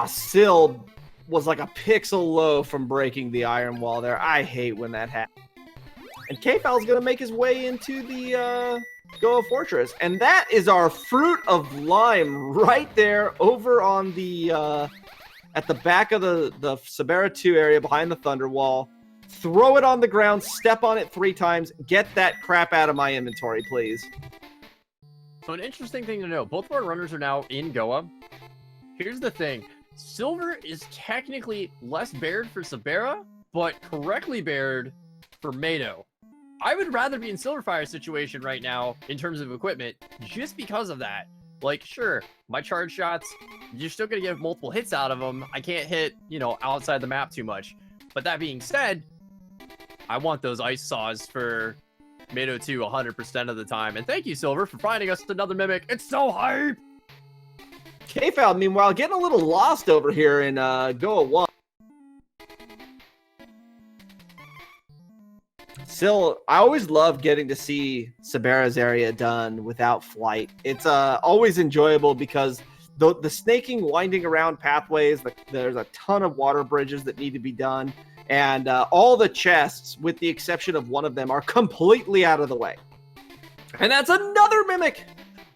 Syl was like a pixel low from breaking the iron wall there. I hate when that happens. And PMAkfal's gonna make his way into the Goa Fortress, and that is our Fruit of Lime right there over on the at the back of the Sabera 2 area behind the Thunder Wall. Throw it on the ground, step on it 3 times, get that crap out of my inventory, please. So an interesting thing to know, both of our runners are now in Goa. Here's the thing, Silver is technically less bared for Sabera, but correctly bared for Mado. I would rather be in Sylverfyre's situation right now in terms of equipment just because of that. Like, sure, my charge shots, you're still going to get multiple hits out of them. I can't hit, you know, outside the map too much. But that being said, I want those ice saws for Mado 2 100% of the time. And thank you, Silver, for finding us another Mimic. It's so hype! KFal, meanwhile, getting a little lost over here in Go at 1. Still, I always love getting to see Sabera's area done without flight. It's always enjoyable because the snaking, winding around pathways, there's a ton of water bridges that need to be done, and all the chests, with the exception of one of them, are completely out of the way. And that's another Mimic!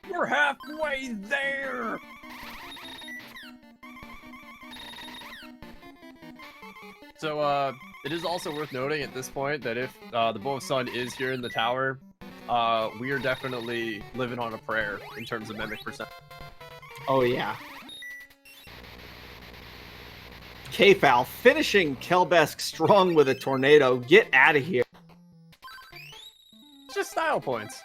We're halfway there! So, it is also worth noting at this point that if the Bow of Sun is here in the tower, we are definitely living on a prayer in terms of Mimic percent. Oh, yeah. KFal finishing Kelbesk strong with a tornado. Get out of here. It's just style points.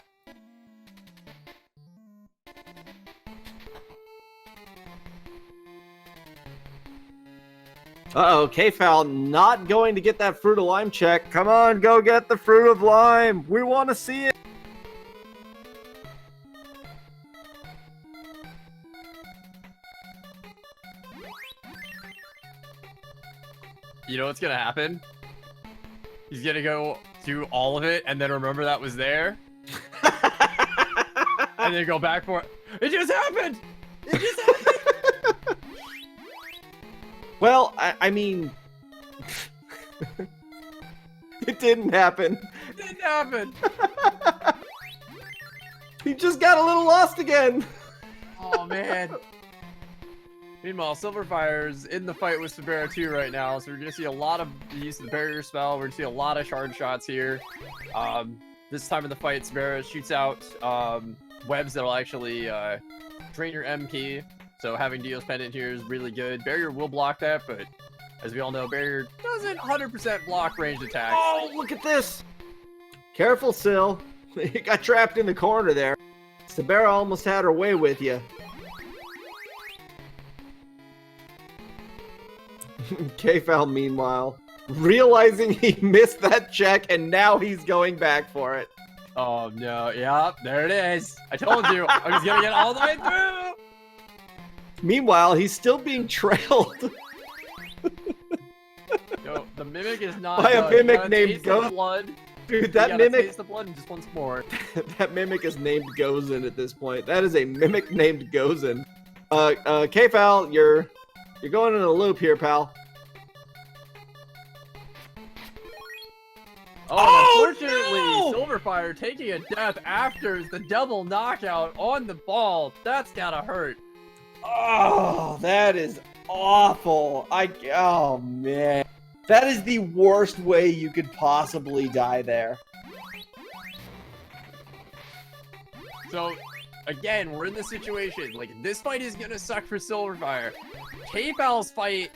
Uh-oh, KFal not going to get that Fruit of Lime check. Come on, go get the Fruit of Lime. We want to see it. You know what's gonna happen? He's gonna go do all of it and then remember that was there. And then go back for it. It just happened! It just happened! Well, I mean... it didn't happen. It didn't happen! He just got a little lost again. Oh, man. Meanwhile, Sylverfyre's in the fight with Sabera 2 right now, so we're going to see a lot of the use of the barrier spell. We're going to see a lot of shard shots here. This time in the fight, Sabera shoots out webs that'll actually drain your M key. So having Dio's Pendant here is really good. Barrier will block that, but as we all know, Barrier doesn't 100% block ranged attacks. Oh, look at this. Careful, Syl. You got trapped in the corner there. Sabera almost had her way with you. KFal, meanwhile, realizing he missed that check, and now he's going back for it. Oh, no. Yeah, there it is. I told you. I was going to get all the way through. Meanwhile, he's still being trailed. Yo, the Mimic is not by a Mimic named Blood. Dude, that Mimic... taste the blood just once more. That Mimic is named Gozen at this point. That is a Mimic named Gozen. KFal, you're going in a loop here, pal. Oh, unfortunately, no! Sylverfyre taking a death after the double knockout on the ball. That's gotta hurt. Oh, that is awful. Oh, man. That is the worst way you could possibly die there. So, again, we're in this situation. Like, this fight is gonna suck for Sylverfyre. KFal's fight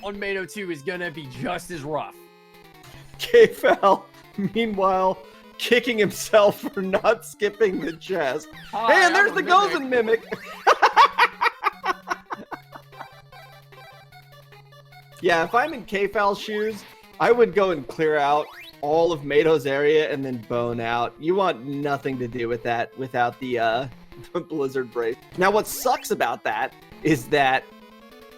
on Mado 2 is gonna be just as rough. KFal, meanwhile, kicking himself for not skipping the chest. Hi, hey, and there's the Gozen Mimic. Yeah, if I'm in KFal's shoes, I would go and clear out all of Mado's area and then bone out. You want nothing to do with that without the Blizzard Brace. Now, what sucks about that is that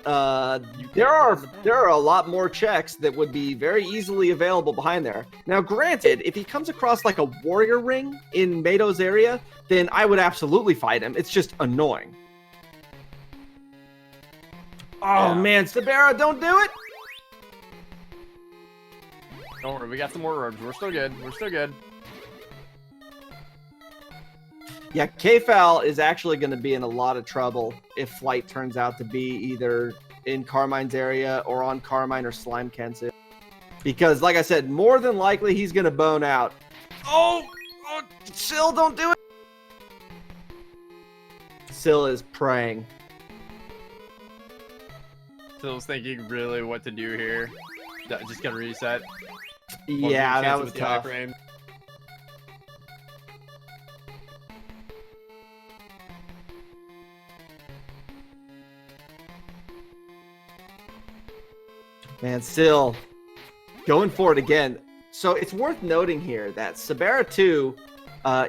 there are a lot more checks that would be very easily available behind there. Now, granted, if he comes across like a warrior ring in Mado's area, then I would absolutely fight him. It's just annoying. Oh, man, Sabera, don't do it! Don't worry, we got some more orbs. We're still good. We're still good. Yeah, KFal is actually going to be in a lot of trouble if Flight turns out to be either in Carmine's area or on Carmine or Slime Kensu. Because, like I said, more than likely he's going to bone out. Oh, Syl, don't do it! Syl is praying. Syl's thinking really what to do here. Just gonna reset. Yeah, that was tough. Man, still going for it again. So it's worth noting here that Sabera 2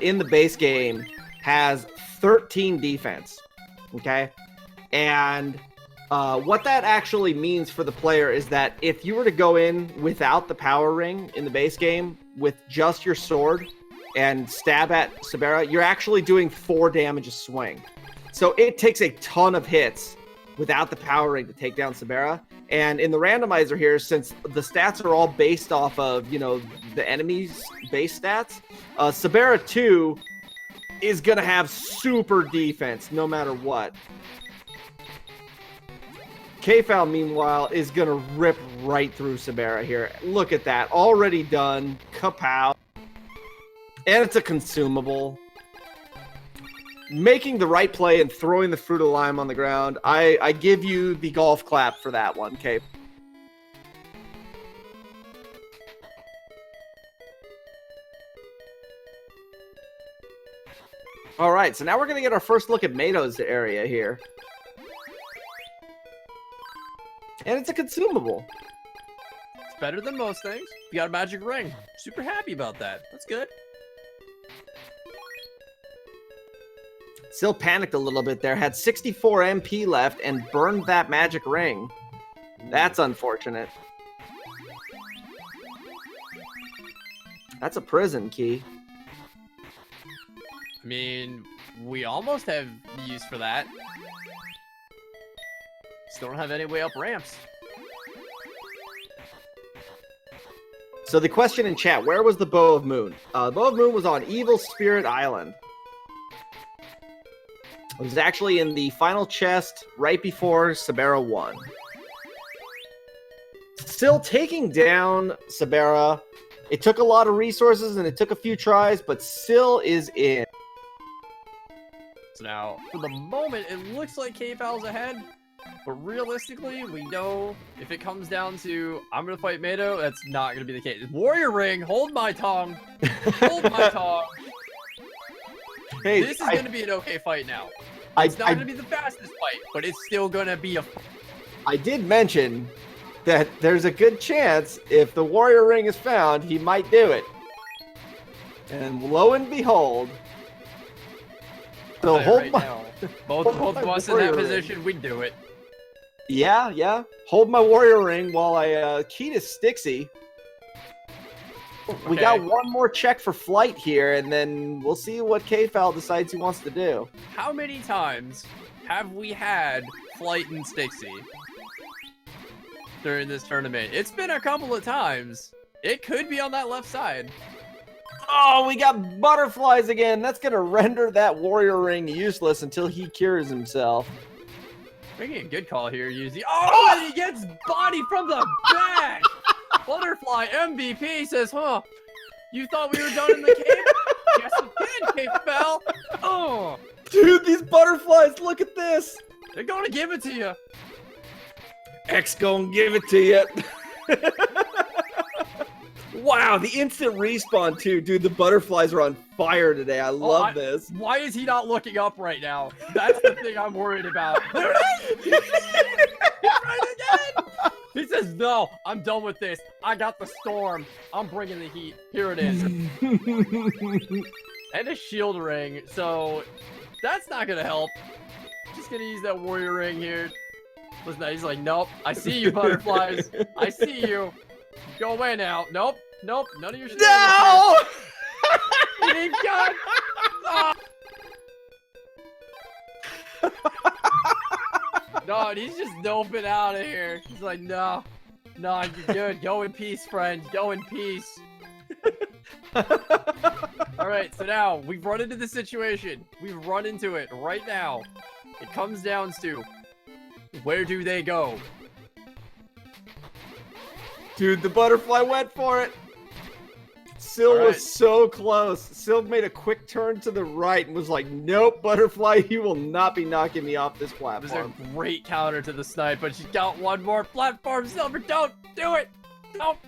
in the base game has 13 defense. Okay? And what that actually means for the player is that if you were to go in without the power ring in the base game with just your sword and stab at Sabera, you're actually doing 4 damage a swing. So it takes a ton of hits without the power ring to take down Sabera. And in the randomizer here, since the stats are all based off of, you know, the enemy's base stats, Sabera 2 is going to have super defense no matter what. PMAkfal, meanwhile, is going to rip right through Sabera here. Look at that. Already done. Kapow. And it's a consumable. Making the right play and throwing the Fruit of Lime on the ground. I give you the golf clap for that one, Cape. All right, so now we're going to get our first look at Mato's area here. And it's a consumable. It's better than most things. You got a magic ring. Super happy about that. That's good. Still panicked a little bit there. Had 64 MP left and burned that magic ring. That's unfortunate. That's a prison key. I mean, we almost have use for that. Still don't have any way up ramps. So the question in chat, where was the Bow of Moon? The Bow of Moon was on Evil Spirit Island. It was actually in the final chest right before Sabera won. Still taking down Sabera. It took a lot of resources and it took a few tries, but still is in. So now, for the moment, it looks like PMAkfal's ahead. But realistically, we know if it comes down to I'm going to fight Mato, that's not going to be the case. Warrior Ring, hold my tongue. Hold my tongue. Hey, this is going to be an okay fight now. It's not going to be the fastest fight, but it's still going to be a fight. I did mention that there's a good chance if the Warrior Ring is found, he might do it. And lo and behold, so hold right my... now, both of us in that position, we'd do it. Yeah. Hold my Warrior Ring while I key to Stixie. We got one more check for flight here, and then we'll see what PMAkfal decides he wants to do. How many times have we had Flight and Stixie during this tournament? It's been a couple of times. It could be on that left side. Oh, we got butterflies again. That's going to render that Warrior Ring useless until he cures himself. Making a good call here, Yuzi. Oh, and he gets body from the back! Butterfly MVP says, huh, you thought we were done in the cave? Yes, we did, PMAkfal. Oh. Dude, these butterflies, look at this. They're going to give it to you. X gonna give it to you. Wow, the instant respawn too. Dude, the butterflies are on fire today. I love this. Why is he not looking up right now? That's the thing I'm worried about. There it is! He's right again! He says, no, I'm done with this. I got the storm. I'm bringing the heat. Here it is. And a shield ring. So that's not going to help. Just going to use that warrior ring here. Listen, he's like, nope. I see you, butterflies. I see you. Go away now. Nope. None of your shit. No! He got... Oh. No, he's just doping out of here. He's like, no, you're good. Go in peace, friend. Go in peace. All right, so now we've run into the situation. We've run into it right now. It comes down to where do they go? Dude, the butterfly went for it. Syl was so close. Syl made a quick turn to the right and was like, nope, butterfly, you will not be knocking me off this platform. It was a great counter to the snipe, but she's got one more platform. Silver, don't do it. Don't.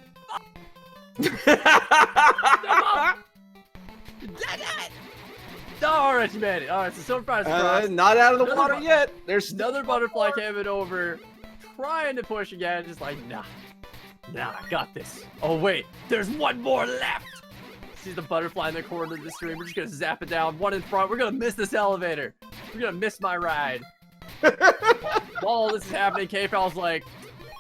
All right, you made it. All right, so Silverfyre surprise. Not out of the water yet. There's another butterfly coming over. trying to push again, just like, nah, I got this. Oh wait, there's one more left. See the butterfly in the corner of the screen. We're just gonna zap it down, one in front. We're gonna miss this elevator. We're gonna miss my ride. While all this is happening, KPal's like,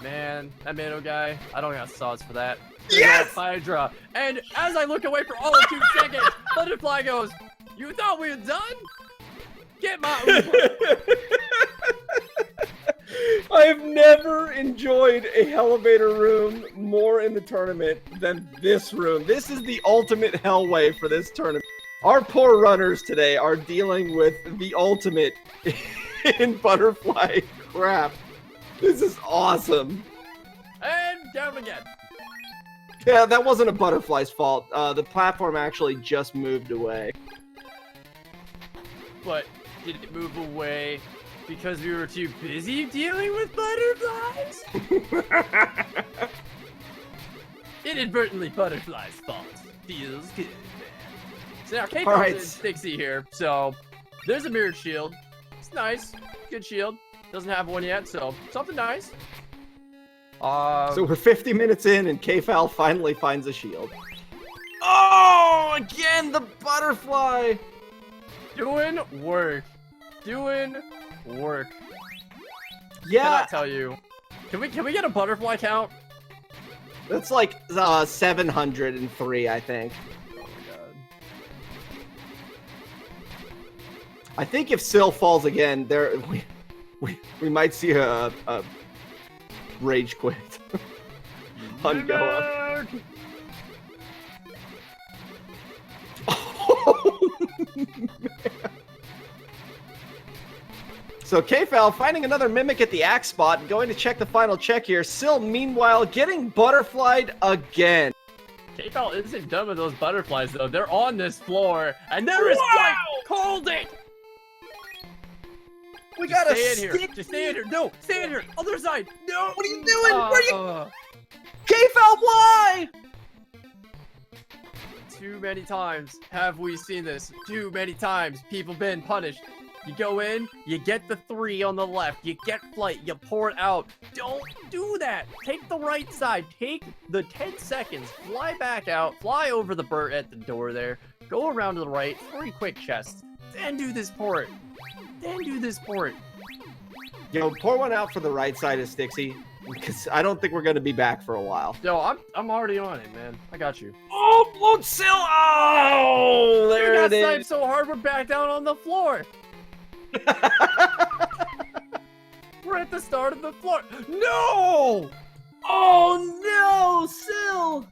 man, that Mano guy, I don't got sauce for that. Yes! Hydra. And as I look away for all of 2 seconds, Butterfly goes, you thought we were done? Get my Uber. I have never enjoyed a elevator room more in the tournament than this room. This is the ultimate hellway for this tournament. Our poor runners today are dealing with the ultimate in butterfly crap. This is awesome. And down again. Yeah, that wasn't a butterfly's fault. The platform actually just moved away. But did it move away because we were too busy dealing with butterflies? Inadvertently butterfly's fault. Feels good, man. So now Kate is Dixie here. So there's a mirrored shield. It's nice. Good shield. Doesn't have one yet, so something nice. So we're 50 minutes in and KFal finally finds a shield. Oh, again, the butterfly. Doing work. Doing work. Yeah. Cannot tell you. Can we get a butterfly count? That's like 703, I think. Oh my god. I think if Syl falls again, we might see a rage quit. Hunt go up. Oh, man. So KFal finding another mimic at the axe spot and going to check the final check here. Syl, meanwhile, getting butterflied again. KFal isn't done with those butterflies though. They're on this floor, and there is like called it. We gotta stay in here. Just stay in here. No, stay in here. Other side. No. What are you doing? Where are you? KFal, why? Too many times have we seen this. Too many times people been punished. You go in, you get the 3 on the left, you get flight, you pour it out. Don't do that. Take the right side. Take the 10 seconds. Fly back out. Fly over the bird at the door there. Go around to the right. 3 quick chests. Then do this port. Yo, pour one out for the right side of Stixie, because I don't think we're going to be back for a while. Yo, I'm already on it, man. I got you. Oh, look, Syl! Oh, there it is. We got sniped so hard, we're back down on the floor. We're at the start of the floor. No! Oh, no, Syl!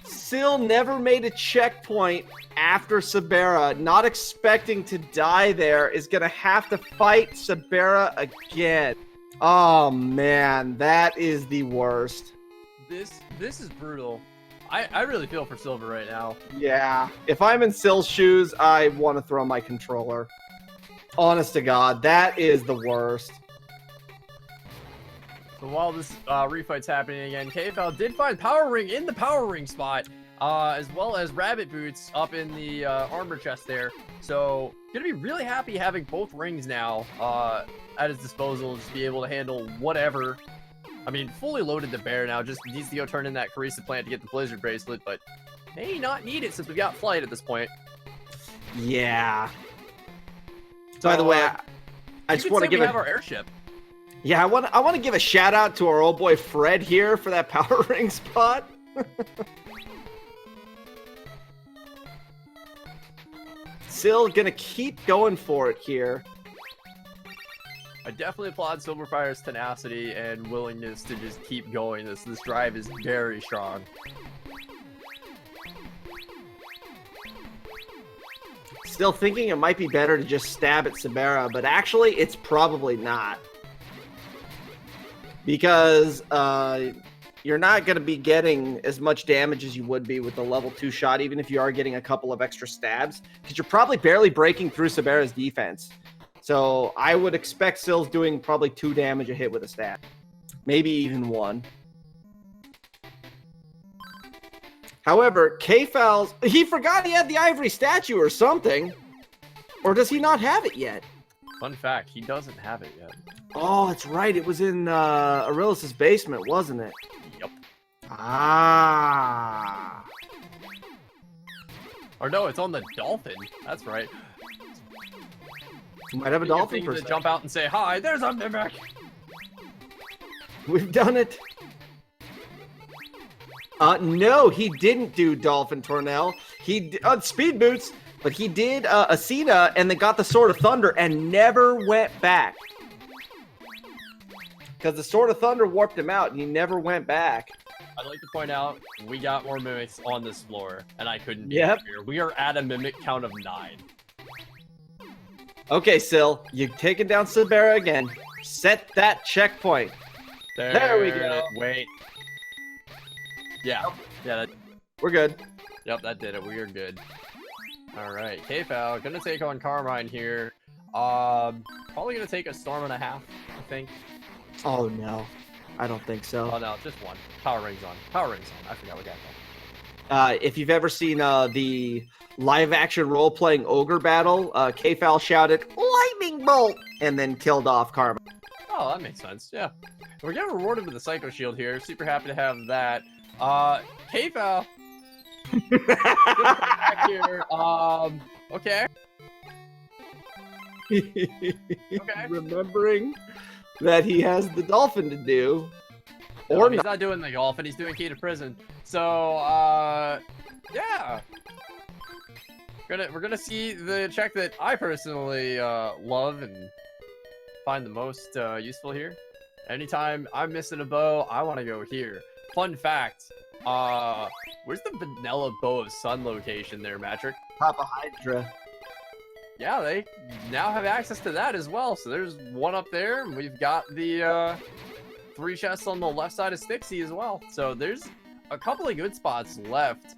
Syl never made a checkpoint after Sabera, not expecting to die there, is gonna have to fight Sabera again. Oh man, that is the worst. This is brutal. I really feel for Silver right now. Yeah, if I'm in Syl's shoes, I want to throw my controller. Honest to God, that is the worst. So while this refight's happening again, KFL did find Power Ring in the Power Ring spot, as well as Rabbit Boots up in the armor chest there. So gonna be really happy having both rings now at his disposal, just be able to handle whatever. I mean, fully loaded the bear now, just needs to go turn in that Crystalis plant to get the Blizzard bracelet, but may not need it since we've got flight at this point. Yeah. By the way, I just want to give our airship. Yeah, I want to give a shout out to our old boy Fred here for that power ring spot. Still gonna keep going for it here. I definitely applaud Sylverfyre's tenacity and willingness to just keep going. This drive is very strong. Still thinking it might be better to just stab at Sabera, but actually it's probably not. Because you're not going to be getting as much damage as you would be with the level 2 shot, even if you are getting a couple of extra stabs, because you're probably barely breaking through Sabera's defense. So I would expect Syl's doing probably 2 damage a hit with a stab. Maybe even 1. However, KFal's... He forgot he had the ivory statue or something. Or does he not have it yet? Fun fact, he doesn't have it yet. Oh, that's right. It was in Arillis' basement, wasn't it? Yep. Ah. Or no, it's on the dolphin. That's right. You might have a dolphin to jump out and say, hi, there's a Mimic. We've done it. No, he didn't do Dolphin Tornell. He Speed Boots, but he did Asina and then got the Sword of Thunder and never went back. Because the Sword of Thunder warped him out and he never went back. I'd like to point out, we got more Mimics on this floor, and I couldn't be Yep. here. We are at a Mimic count of 9. Okay, Syl, you've taken down Sybera again. Set that checkpoint. There we go. Wait. Yeah. Yeah, We're good. yep, that did it. We are good. Alright, PMAkfal, gonna take on Carmine here. Probably gonna take a storm and a half, I think. Oh, no. I don't think so. Oh no, just one. Power rings on. Power rings on. I forgot what that. If you've ever seen the live-action role-playing ogre battle, PMAkfal shouted, "Lightning Bolt!" and then killed off Carmine. Oh, that makes sense. Yeah. We're getting rewarded with the Psycho Shield here. Super happy to have that. PMAkfal. Back here. Okay. Okay. Remembering that he has the dolphin to do. No, Or he's not. not doing the golf, and he's doing key to prison. So, yeah. We're gonna see the check that I personally love and find the most useful here. Anytime I'm missing a bow, I want to go here. Fun fact, where's the vanilla bow of sun location there, Matrick? Papa Hydra. Yeah, they now have access to that as well. So there's one up there, and we've got the 3 chests on the left side of Stixie as well. So there's a couple of good spots left.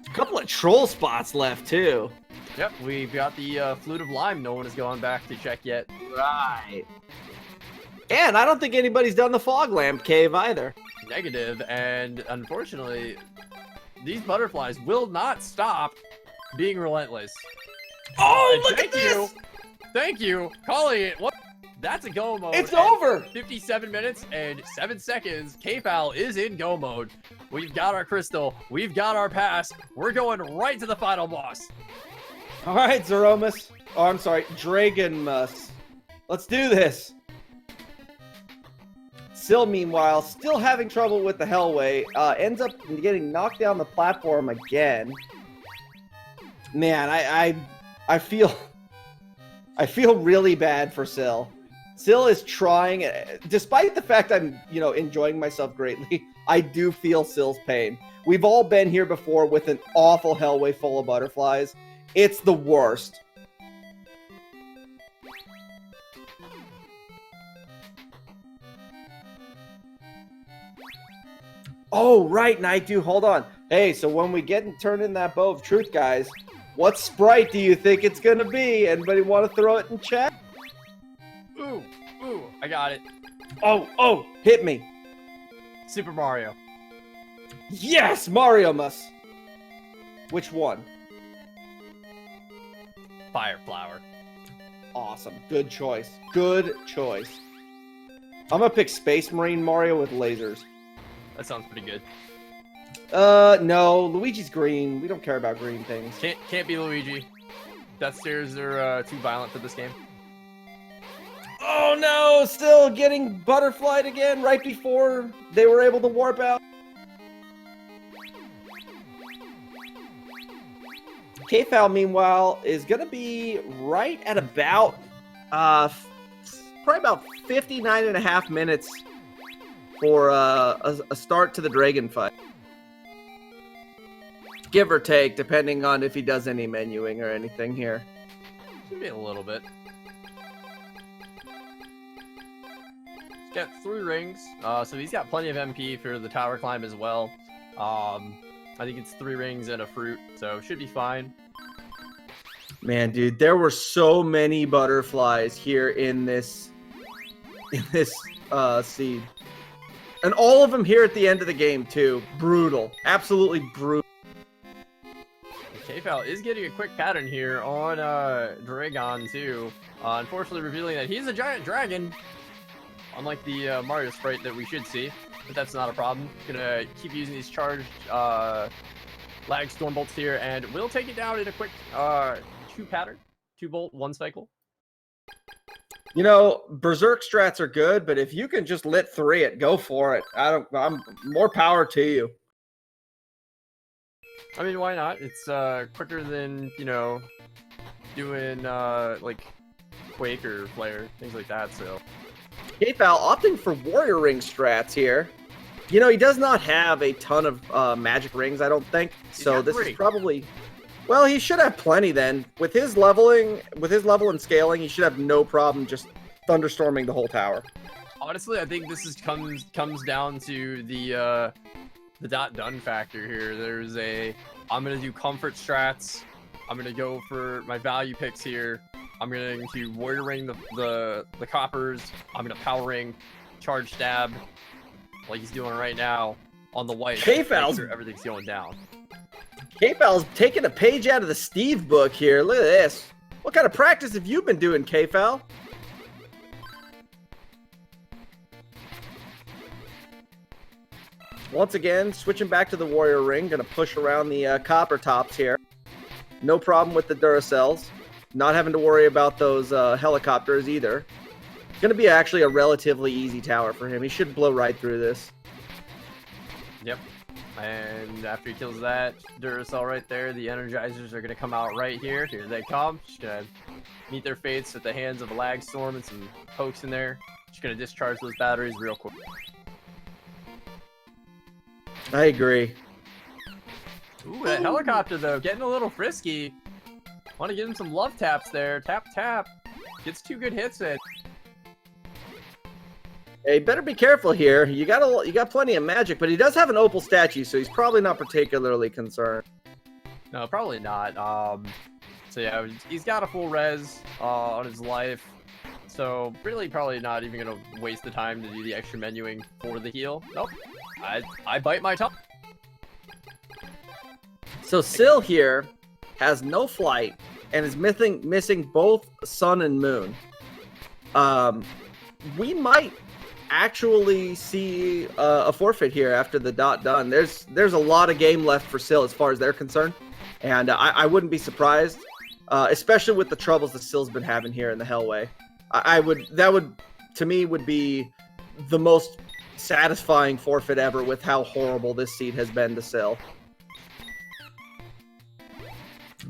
A couple of troll spots left, too. Yep, we've got the Flute of Lime no one has gone back to check yet. Right. And I don't think anybody's done the Fog Lamp Cave either. Negative, and unfortunately, these butterflies will not stop being relentless. Oh, And look at this! Thank you! Calling it. What? That's a go mode. It's at over! 57 minutes and 7 seconds. PMAkfal is in go mode. We've got our crystal. We've got our pass. We're going right to the final boss. All right, Zeromus. Oh, I'm sorry, Dragonmus. Let's do this. Syl, meanwhile, still having trouble with the Hellway, ends up getting knocked down the platform again. Man, I feel really bad for Syl. Syl is trying, despite the fact I'm, enjoying myself greatly, I do feel Syl's pain. We've all been here before with an awful Hellway full of butterflies. It's the worst. Oh, right, Night Dew, hold on. Hey, so when we get and turn in that bow of truth, guys, what sprite do you think it's gonna be? Anybody want to throw it in chat? Ooh, I got it. Oh, hit me. Super Mario. Yes, Mario must. Which one? Fire Flower. Awesome. Good choice. Good choice. I'm gonna pick Space Marine Mario with lasers. That sounds pretty good. No. Luigi's green. We don't care about green things. Can't be Luigi. Death Stairs are too violent for this game. Oh no! Still getting butterflied again right before they were able to warp out. PMAkfal, meanwhile, is going to be right at about, probably about 59 and a half minutes for a start to the dragon fight. Give or take, depending on if he does any menuing or anything here. Should be a little bit. He's got 3 rings, so he's got plenty of MP for the tower climb as well. I think it's 3 rings and a fruit, so should be fine. Man, dude, there were so many butterflies here in this seed. And all of them here at the end of the game, too. Brutal. Absolutely brutal. PMAkfal is getting a quick pattern here on Dragon too. Unfortunately revealing that he's a giant dragon. Unlike the Mario sprite that we should see. But that's not a problem. Gonna keep using these charged lag storm bolts here, and we'll take it down in a quick 2 pattern. 2 bolt, 1 cycle. You know, Berserk strats are good, but if you can just lit 3 it, go for it. I'm more power to you. I mean, why not? It's quicker than, you know, doing like Quake or Flare, things like that, so. PMAkfal opting for Warrior Ring strats here. You know, he does not have a ton of magic rings, I don't think. So this is probably... Well, he should have plenty then. With his level and scaling, he should have no problem just thunderstorming the whole tower. Honestly, I think this comes down to the done factor here. There's I'm gonna do comfort strats. I'm gonna go for my value picks here. I'm going to Warrior Ring the coppers. I'm gonna power ring, charge stab, like he's doing right now on the white. PMAkfal's sure everything's going down. PMAkfal's taking a page out of the Steve book here. Look at this. What kind of practice have you been doing, PMAkfal? Once again, switching back to the Warrior Ring. Gonna push around the copper tops here. No problem with the Duracells. Not having to worry about those helicopters either. It's gonna be actually a relatively easy tower for him. He should blow right through this. Yep. And after he kills that Duracell right there, the Energizers are going to come out right here. Here they come. Just going to meet their fates at the hands of a lag storm and some pokes in there. Just going to discharge those batteries real quick. I agree. Ooh, that helicopter, though, getting a little frisky. Want to give him some love taps there. Tap, tap. Gets 2 good hits in. Hey, better be careful here. You got plenty of magic, but he does have an opal statue, so he's probably not particularly concerned. No, probably not. So yeah, he's got a full res on his life, so really probably not even gonna waste the time to do the extra menuing for the heal. Nope. I bite my tongue. So Syl here has no flight and is missing both sun and moon. We might actually see a forfeit here after the done. There's a lot of game left for Syl as far as they're concerned, and I wouldn't be surprised, especially with the troubles that Syl's been having here in the Hellway. That would to me would be the most satisfying forfeit ever with how horrible this seed has been to Syl.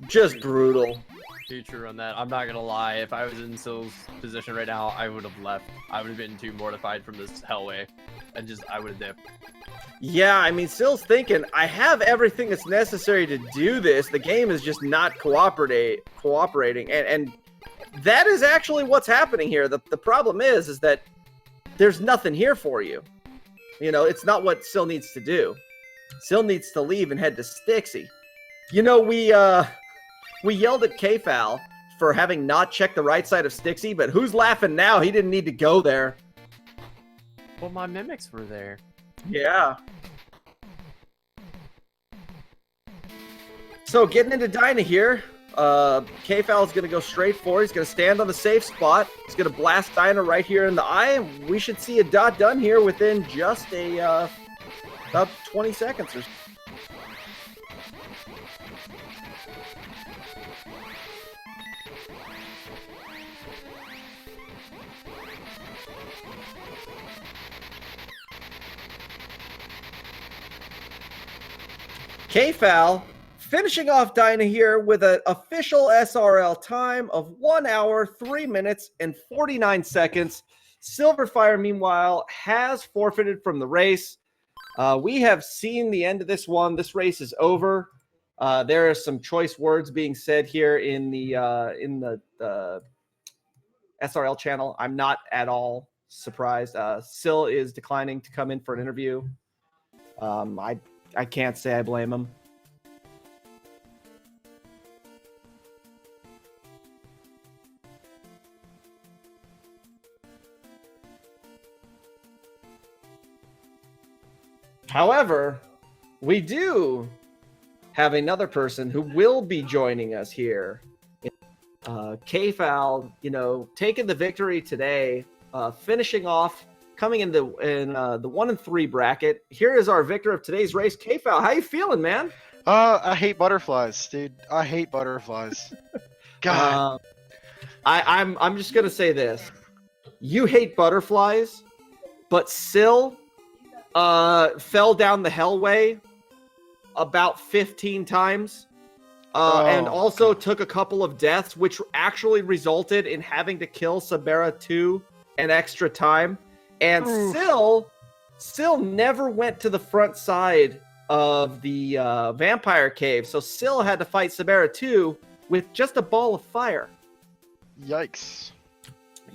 Just brutal. Future on that. I'm not gonna lie, if I was in Syl's position right now, I would have left. I would have been too mortified from this Hellway, and I would have dipped. Yeah, I mean, Syl's thinking, I have everything that's necessary to do this. The game is just not cooperating, and that is actually what's happening here. The problem is that there's nothing here for you. You know, it's not what Syl needs to do. Syl needs to leave and head to Stixie. You know, we yelled at PMAkfal for having not checked the right side of Stixie, but who's laughing now? He didn't need to go there. Well, my mimics were there. Yeah. So getting into Dyna here, PMAkfal is going to go straight for it. He's going to stand on the safe spot. He's going to blast Dyna right here in the eye, and we should see a dot done here within just about 20 seconds or so. PMAkfal finishing off Dyna here with an official SRL time of 1 hour, 3 minutes, and 49 seconds. Sylverfyre, meanwhile, has forfeited from the race. We have seen the end of this one. This race is over. There are some choice words being said here in the SRL channel. I'm not at all surprised. Syl is declining to come in for an interview. I can't say I blame him. However, we do have another person who will be joining us here. PMAkfal, taking the victory today, finishing off, coming in the 1-3 bracket. Here is our victor of today's race, PMAkfal. How you feeling, man? I hate butterflies, dude. I hate butterflies. God. I'm just gonna say this: you hate butterflies, but Syl fell down the hellway about 15 times. And also took a couple of deaths, which actually resulted in having to kill Sabera 2 an extra time. And Syl never went to the front side of the vampire cave. So Syl had to fight Sabera 2 with just a ball of fire. Yikes.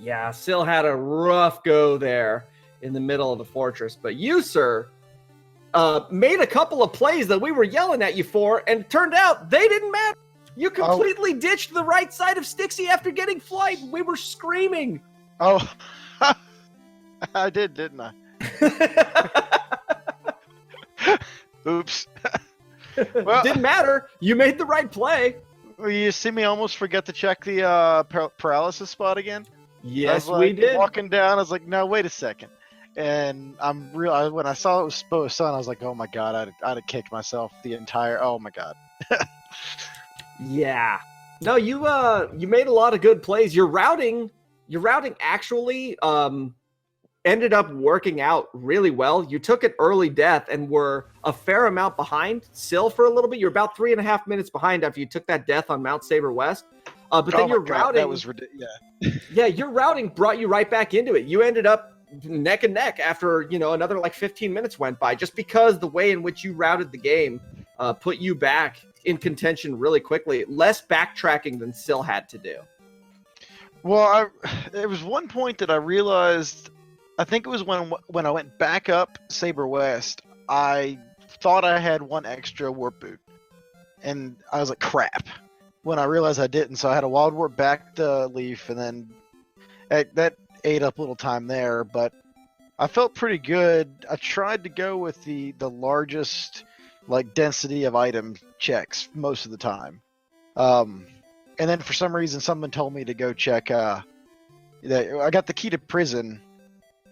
Yeah, Syl had a rough go there in the middle of the fortress. But you, sir, made a couple of plays that we were yelling at you for, and it turned out they didn't matter. You completely ditched the right side of Stixie after getting flight. We were screaming. Oh, I did, didn't I? Oops. Well, didn't matter. You made the right play. You see me almost forget to check the paralysis spot again? Yes, we did. Walking down, I was like, no, wait a second. And when I saw it was Spo's son, I was like, oh my god, I'd have kicked myself the entire. Oh my god. Yeah. No, you made a lot of good plays. Your routing actually ended up working out really well. You took an early death and were a fair amount behind Syl for a little bit. You're about 3.5 minutes behind after you took that death on Mount Saber West. But then your routing, that was ridiculous. Yeah. Yeah, your routing brought you right back into it. You ended up neck and neck after another like 15 minutes went by, just because the way in which you routed the game put you back in contention really quickly. Less backtracking than Syl had to do. Well, there was one point that I realized. I think it was when I went back up Saber West. I thought I had one extra warp boot, and I was like, crap. When I realized I didn't, so I had a wild warp back to Leaf, and then that ate up a little time there, but I felt pretty good. I tried to go with the largest density of item checks most of the time. And then for some reason someone told me to go check that I got the key to prison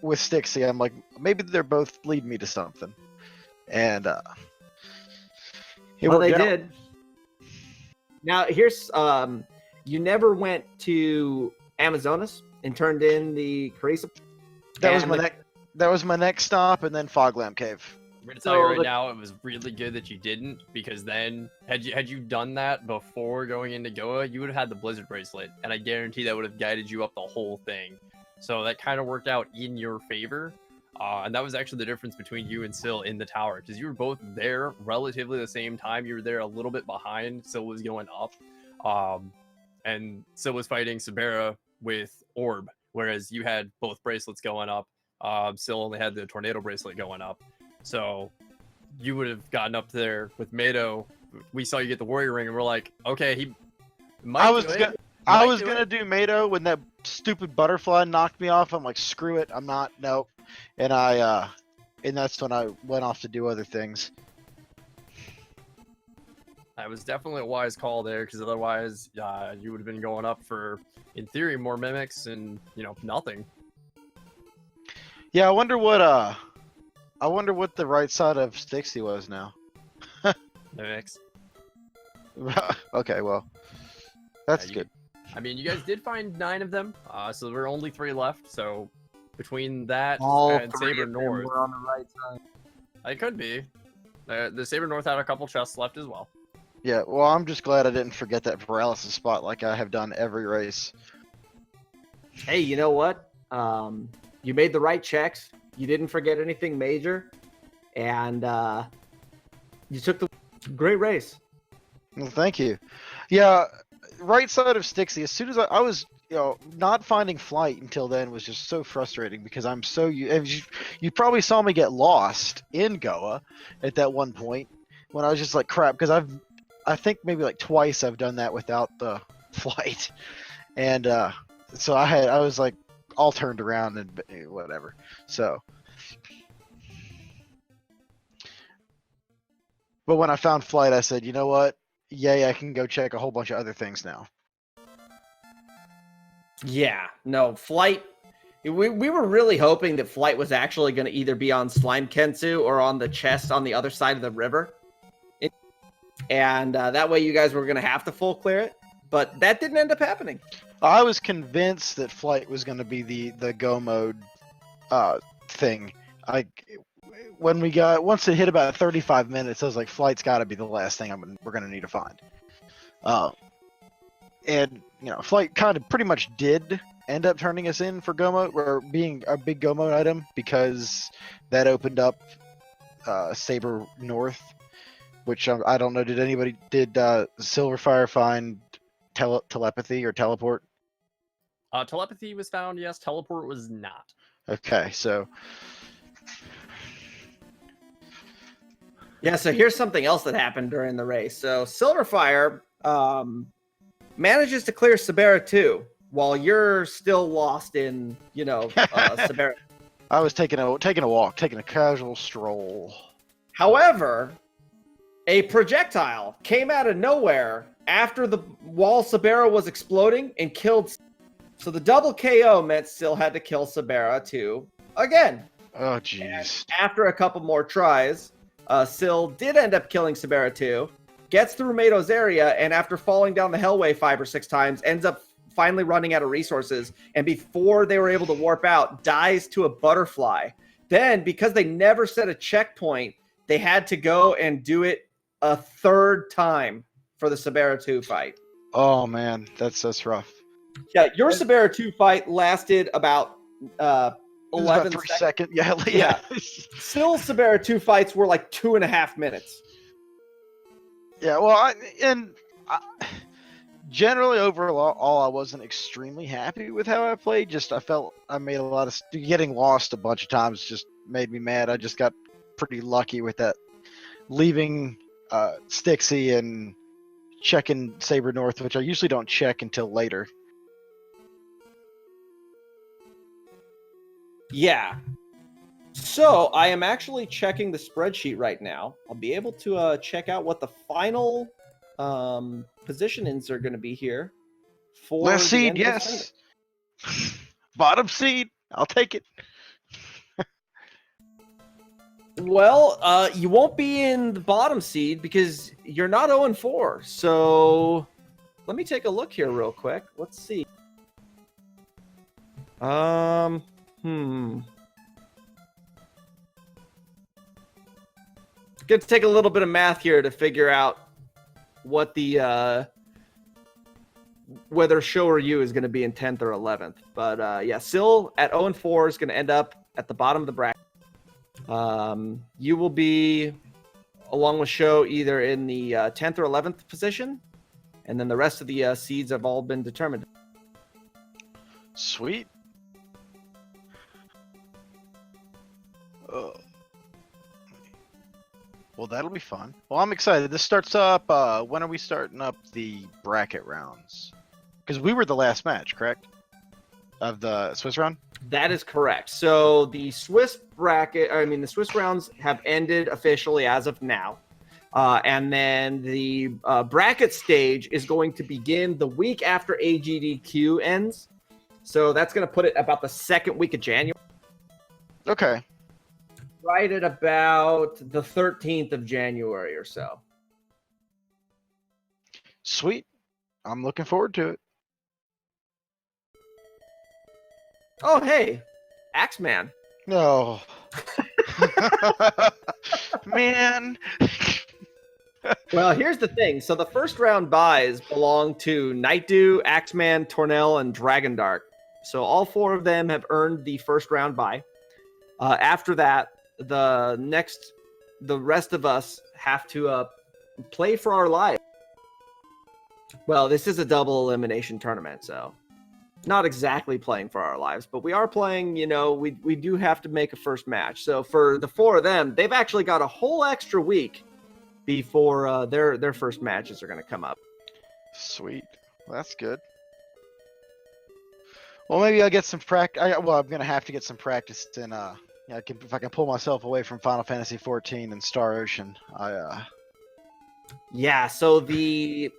with Stixie. I'm like, maybe they're both leading me to something. And they did. Now here's you never went to Amazonas and turned in the Crystalis. That was my next stop, and then Foglamp Cave. I'm gonna tell you right now, it was really good that you didn't, because then had you done that before going into Goa, you would have had the Blizzard bracelet, and I guarantee that would have guided you up the whole thing. So that kind of worked out in your favor, and that was actually the difference between you and Syl in the tower, because you were both there relatively the same time. You were there a little bit behind. Syl was going up, and Syl was fighting Sabera with Orb, whereas you had both bracelets going up. Syl only had the Tornado bracelet going up. So you would have gotten up there with Mado. We saw you get the Warrior Ring, and we're like, okay, he might I was gonna do Mado when that stupid butterfly knocked me off. I'm like, screw it, I'm not. Nope. And and that's when I went off to do other things. That was definitely a wise call there, because otherwise you would have been going up for, in theory, more mimics and nothing. Yeah, I wonder what the right side of Stixie was now. Mimics. Okay, well, that's good. I mean, you guys did find 9 of them, so there were only 3 left. So between that all and Saber North, were on the right side. It could be. The Saber North had a couple chests left as well. Yeah, well, I'm just glad I didn't forget that paralysis spot like I have done every race. Hey, you know what? You made the right checks. You didn't forget anything major, and you took the great race. Well, thank you. Yeah, right side of Stixie. As soon as I was, not finding flight until then was just so frustrating, because I'm so you probably saw me get lost in Goa at that one point when I was just like, crap, because I think maybe like twice I've done that without the flight, and so I was like all turned around and whatever. So But when I found Flight, I said, you know what? Yay, I can go check a whole bunch of other things now. Yeah, no, Flight. We were really hoping that Flight was actually going to either be on Slime Kensu or on the chest on the other side of the river. And that way you guys were going to have to full clear it. But that didn't end up happening. I was convinced that Flight was going to be the go mode thing. Once it hit about 35 minutes, I was like, Flight's got to be the last thing we're going to need to find. And Flight kind of pretty much did end up turning us in for go mode, or being a big go mode item, because that opened up Saber North, which I don't know. Did Sylverfyre find telepathy or teleport? Telepathy was found, yes. Teleport was not. Okay, so Yeah, so here's something else that happened during the race. So Sylverfyre manages to clear Sabera 2 while you're still lost in, Sabera. I was taking a walk, taking a casual stroll. However, a projectile came out of nowhere after the wall Sabera was exploding and killed. So the double KO meant Syl had to kill Sabera 2 again. Oh, jeez. After a couple more tries, Syl did end up killing Sabera 2, gets through Mado's area, and after falling down the Hellway 5 or 6 times, ends up finally running out of resources. And before they were able to warp out, dies to a butterfly. Then, because they never set a checkpoint, they had to go and do it a third time for the Sabera 2 fight. Oh, man, that's rough. Yeah, your Sabera 2 fight lasted about 11 seconds. Yeah. Still, Sabera 2 fights were like 2.5 minutes. Yeah, well, generally overall, I wasn't extremely happy with how I played. Just I felt I made a lot of getting lost a bunch of times. Just made me mad. I just got pretty lucky with that, leaving Stixie and checking Saber North, which I usually don't check until later. Yeah. So I am actually checking the spreadsheet right now. I'll be able to check out what the final positionings are going to be here. For last seed, yes. Bottom seed, I'll take it. Well, you won't be in the bottom seed because you're not 0-4. So let me take a look here real quick. Let's see. Gonna take a little bit of math here to figure out what the whether Show or You is going to be in 10th or 11th. But yeah, Syl at 0-4 is going to end up at the bottom of the bracket. You will be, along with Show, either in the 10th or 11th position, and then the rest of the seeds have all been determined. Sweet. Well, that'll be fun. Well, I'm excited. This starts up. When are we starting up the bracket rounds? Because we were the last match, correct? Of the Swiss round? That is correct. So the Swiss the Swiss rounds have ended officially as of now. And then the bracket stage is going to begin the week after AGDQ ends. So that's going to put it about the second week of January. Okay. Right at about the 13th of January or so. Sweet. I'm looking forward to it. Oh, hey. Axeman. No. Man. Well, here's the thing. So the first round buys belong to Nightdew, Axeman, Tornell, and Dragondark. So all 4 of them have earned the first round buy. After that, the rest of us have to play for our lives. Well, this is a double elimination tournament, so not exactly playing for our lives, but we are playing, we do have to make a first match. So for the 4 of them, they've actually got a whole extra week before their first matches are going to come up. Sweet. Well, that's good. Well, maybe I'll get some practice. I'm going to have to get some practice in if I can pull myself away from Final Fantasy 14 and Star Ocean, Yeah, so the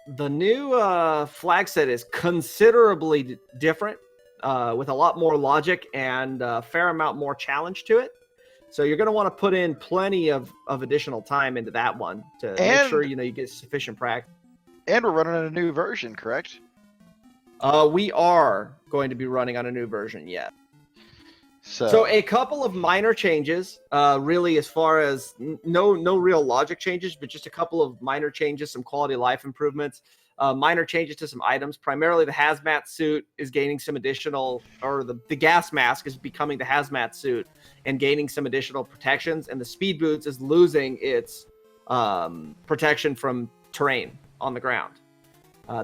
new flag set is considerably different, with a lot more logic and a fair amount more challenge to it. So you're going to want to put in plenty of additional time into that one to make sure you get sufficient practice. And we're running a new version, correct? We are going to be running on a new version, yeah. So a couple of minor changes, really, as far as no real logic changes, but just a couple of minor changes, some quality of life improvements, minor changes to some items. Primarily, the hazmat suit is gaining some additional, or the gas mask is becoming the hazmat suit and gaining some additional protections, and the speed boots is losing its protection from terrain on the ground.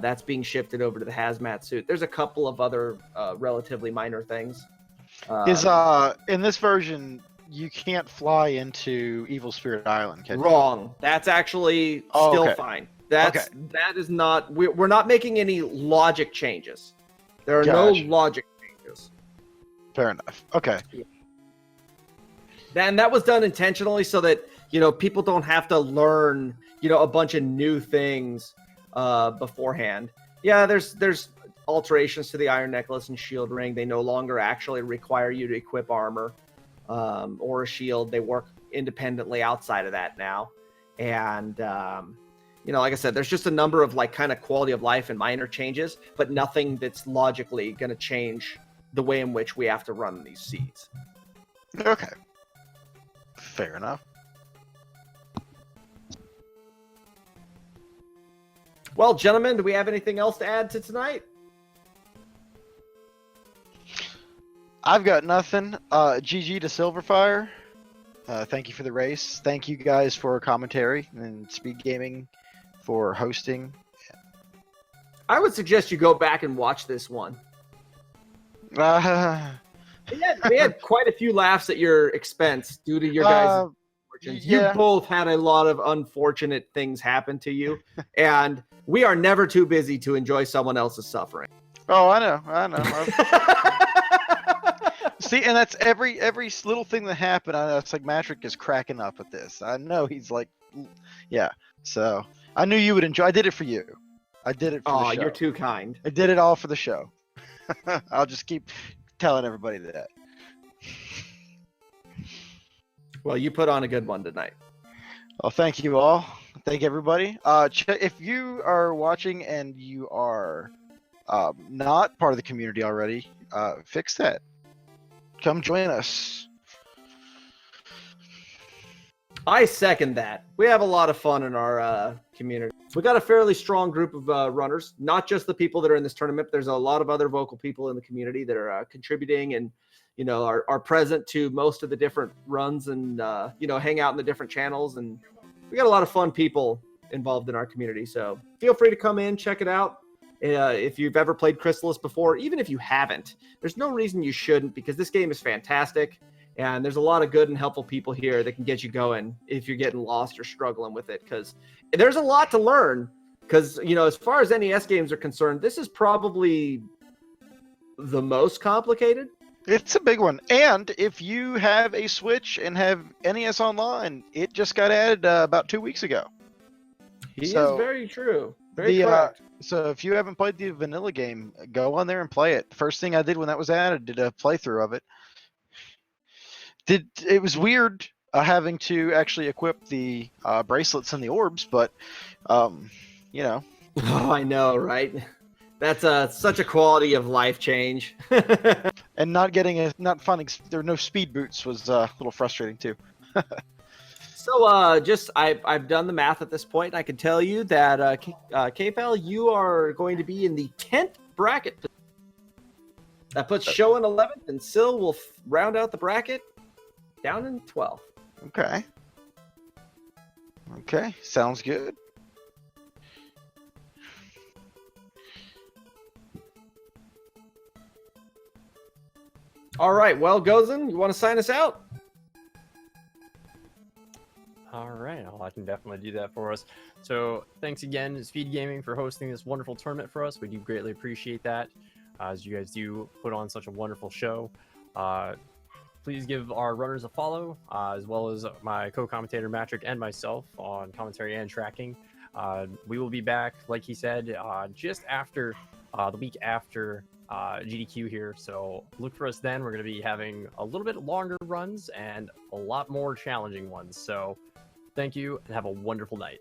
That's being shifted over to the hazmat suit. There's a couple of other relatively minor things. In this version, you can't fly into Evil Spirit Island, can you? Wrong. That's actually still fine. That is not. We're not making any logic changes. There are no logic changes. Fair enough. Okay. And that was done intentionally so that people don't have to learn a bunch of new things beforehand. Yeah, there's alterations to the iron necklace and shield ring. They no longer actually require you to equip armor or a shield. They work independently outside of that now. And like I said, there's just a number of kind of quality of life and minor changes, but nothing that's logically going to change the way in which we have to run these seas. Okay. Fair enough. Well, gentlemen, do we have anything else to add to tonight? I've got nothing. GG to SylverFyre. Thank you for the race. Thank you guys for commentary and SpeedGaming for hosting. I would suggest you go back and watch this one. We had quite a few laughs at your expense due to your guys' misfortunes. Yeah. You both had a lot of unfortunate things happen to you, and we are never too busy to enjoy someone else's suffering. Oh, I know. See, and that's every little thing that happened. I know it's like Matrick is cracking up at this. I know he's like, yeah. So I knew you would enjoy. I did it for you. I did it for the show. Oh, you're too kind. I did it all for the show. I'll just keep telling everybody that. Well, you put on a good one tonight. Well, thank you all. Thank everybody. If you are watching and you are not part of the community already, fix that. Come join us. I second that. We have a lot of fun in our community. We got a fairly strong group of runners, not just the people that are in this tournament. There's a lot of other vocal people in the community that are contributing and are present to most of the different runs and hang out in the different channels. And we got a lot of fun people involved in our community. So feel free to come in, check it out. If you've ever played Crystalis before, even if you haven't, there's no reason you shouldn't, because this game is fantastic. And there's a lot of good and helpful people here that can get you going if you're getting lost or struggling with it. Because there's a lot to learn. Because, as far as NES games are concerned, this is probably the most complicated. It's a big one. And if you have a Switch and have NES Online, it just got added about 2 weeks ago. Is very true. Very correct. So if you haven't played the vanilla game, go on there and play it. First thing I did when that was added, did a playthrough of it. It was weird having to actually equip the bracelets and the orbs, but Oh, I know, right? That's such a quality of life change. And not finding there were no speed boots was a little frustrating too. So I've done the math at this point. I can tell you that KFL, you are going to be in the 10th bracket. That puts Show in 11th, and Syl will round out the bracket down in 12th. Okay, sounds good. All right, well, Gozen, you want to sign us out? All right, well, I can definitely do that for us. So thanks again, SpeedGaming, for hosting this wonderful tournament for us. We do greatly appreciate that, as you guys do put on such a wonderful show. please give our runners a follow, as well as my co-commentator Matrick and myself on commentary and tracking. We will be back, like he said, just after the week after GDQ here. So look for us then. We're going to be having a little bit longer runs and a lot more challenging ones. So thank you and have a wonderful night.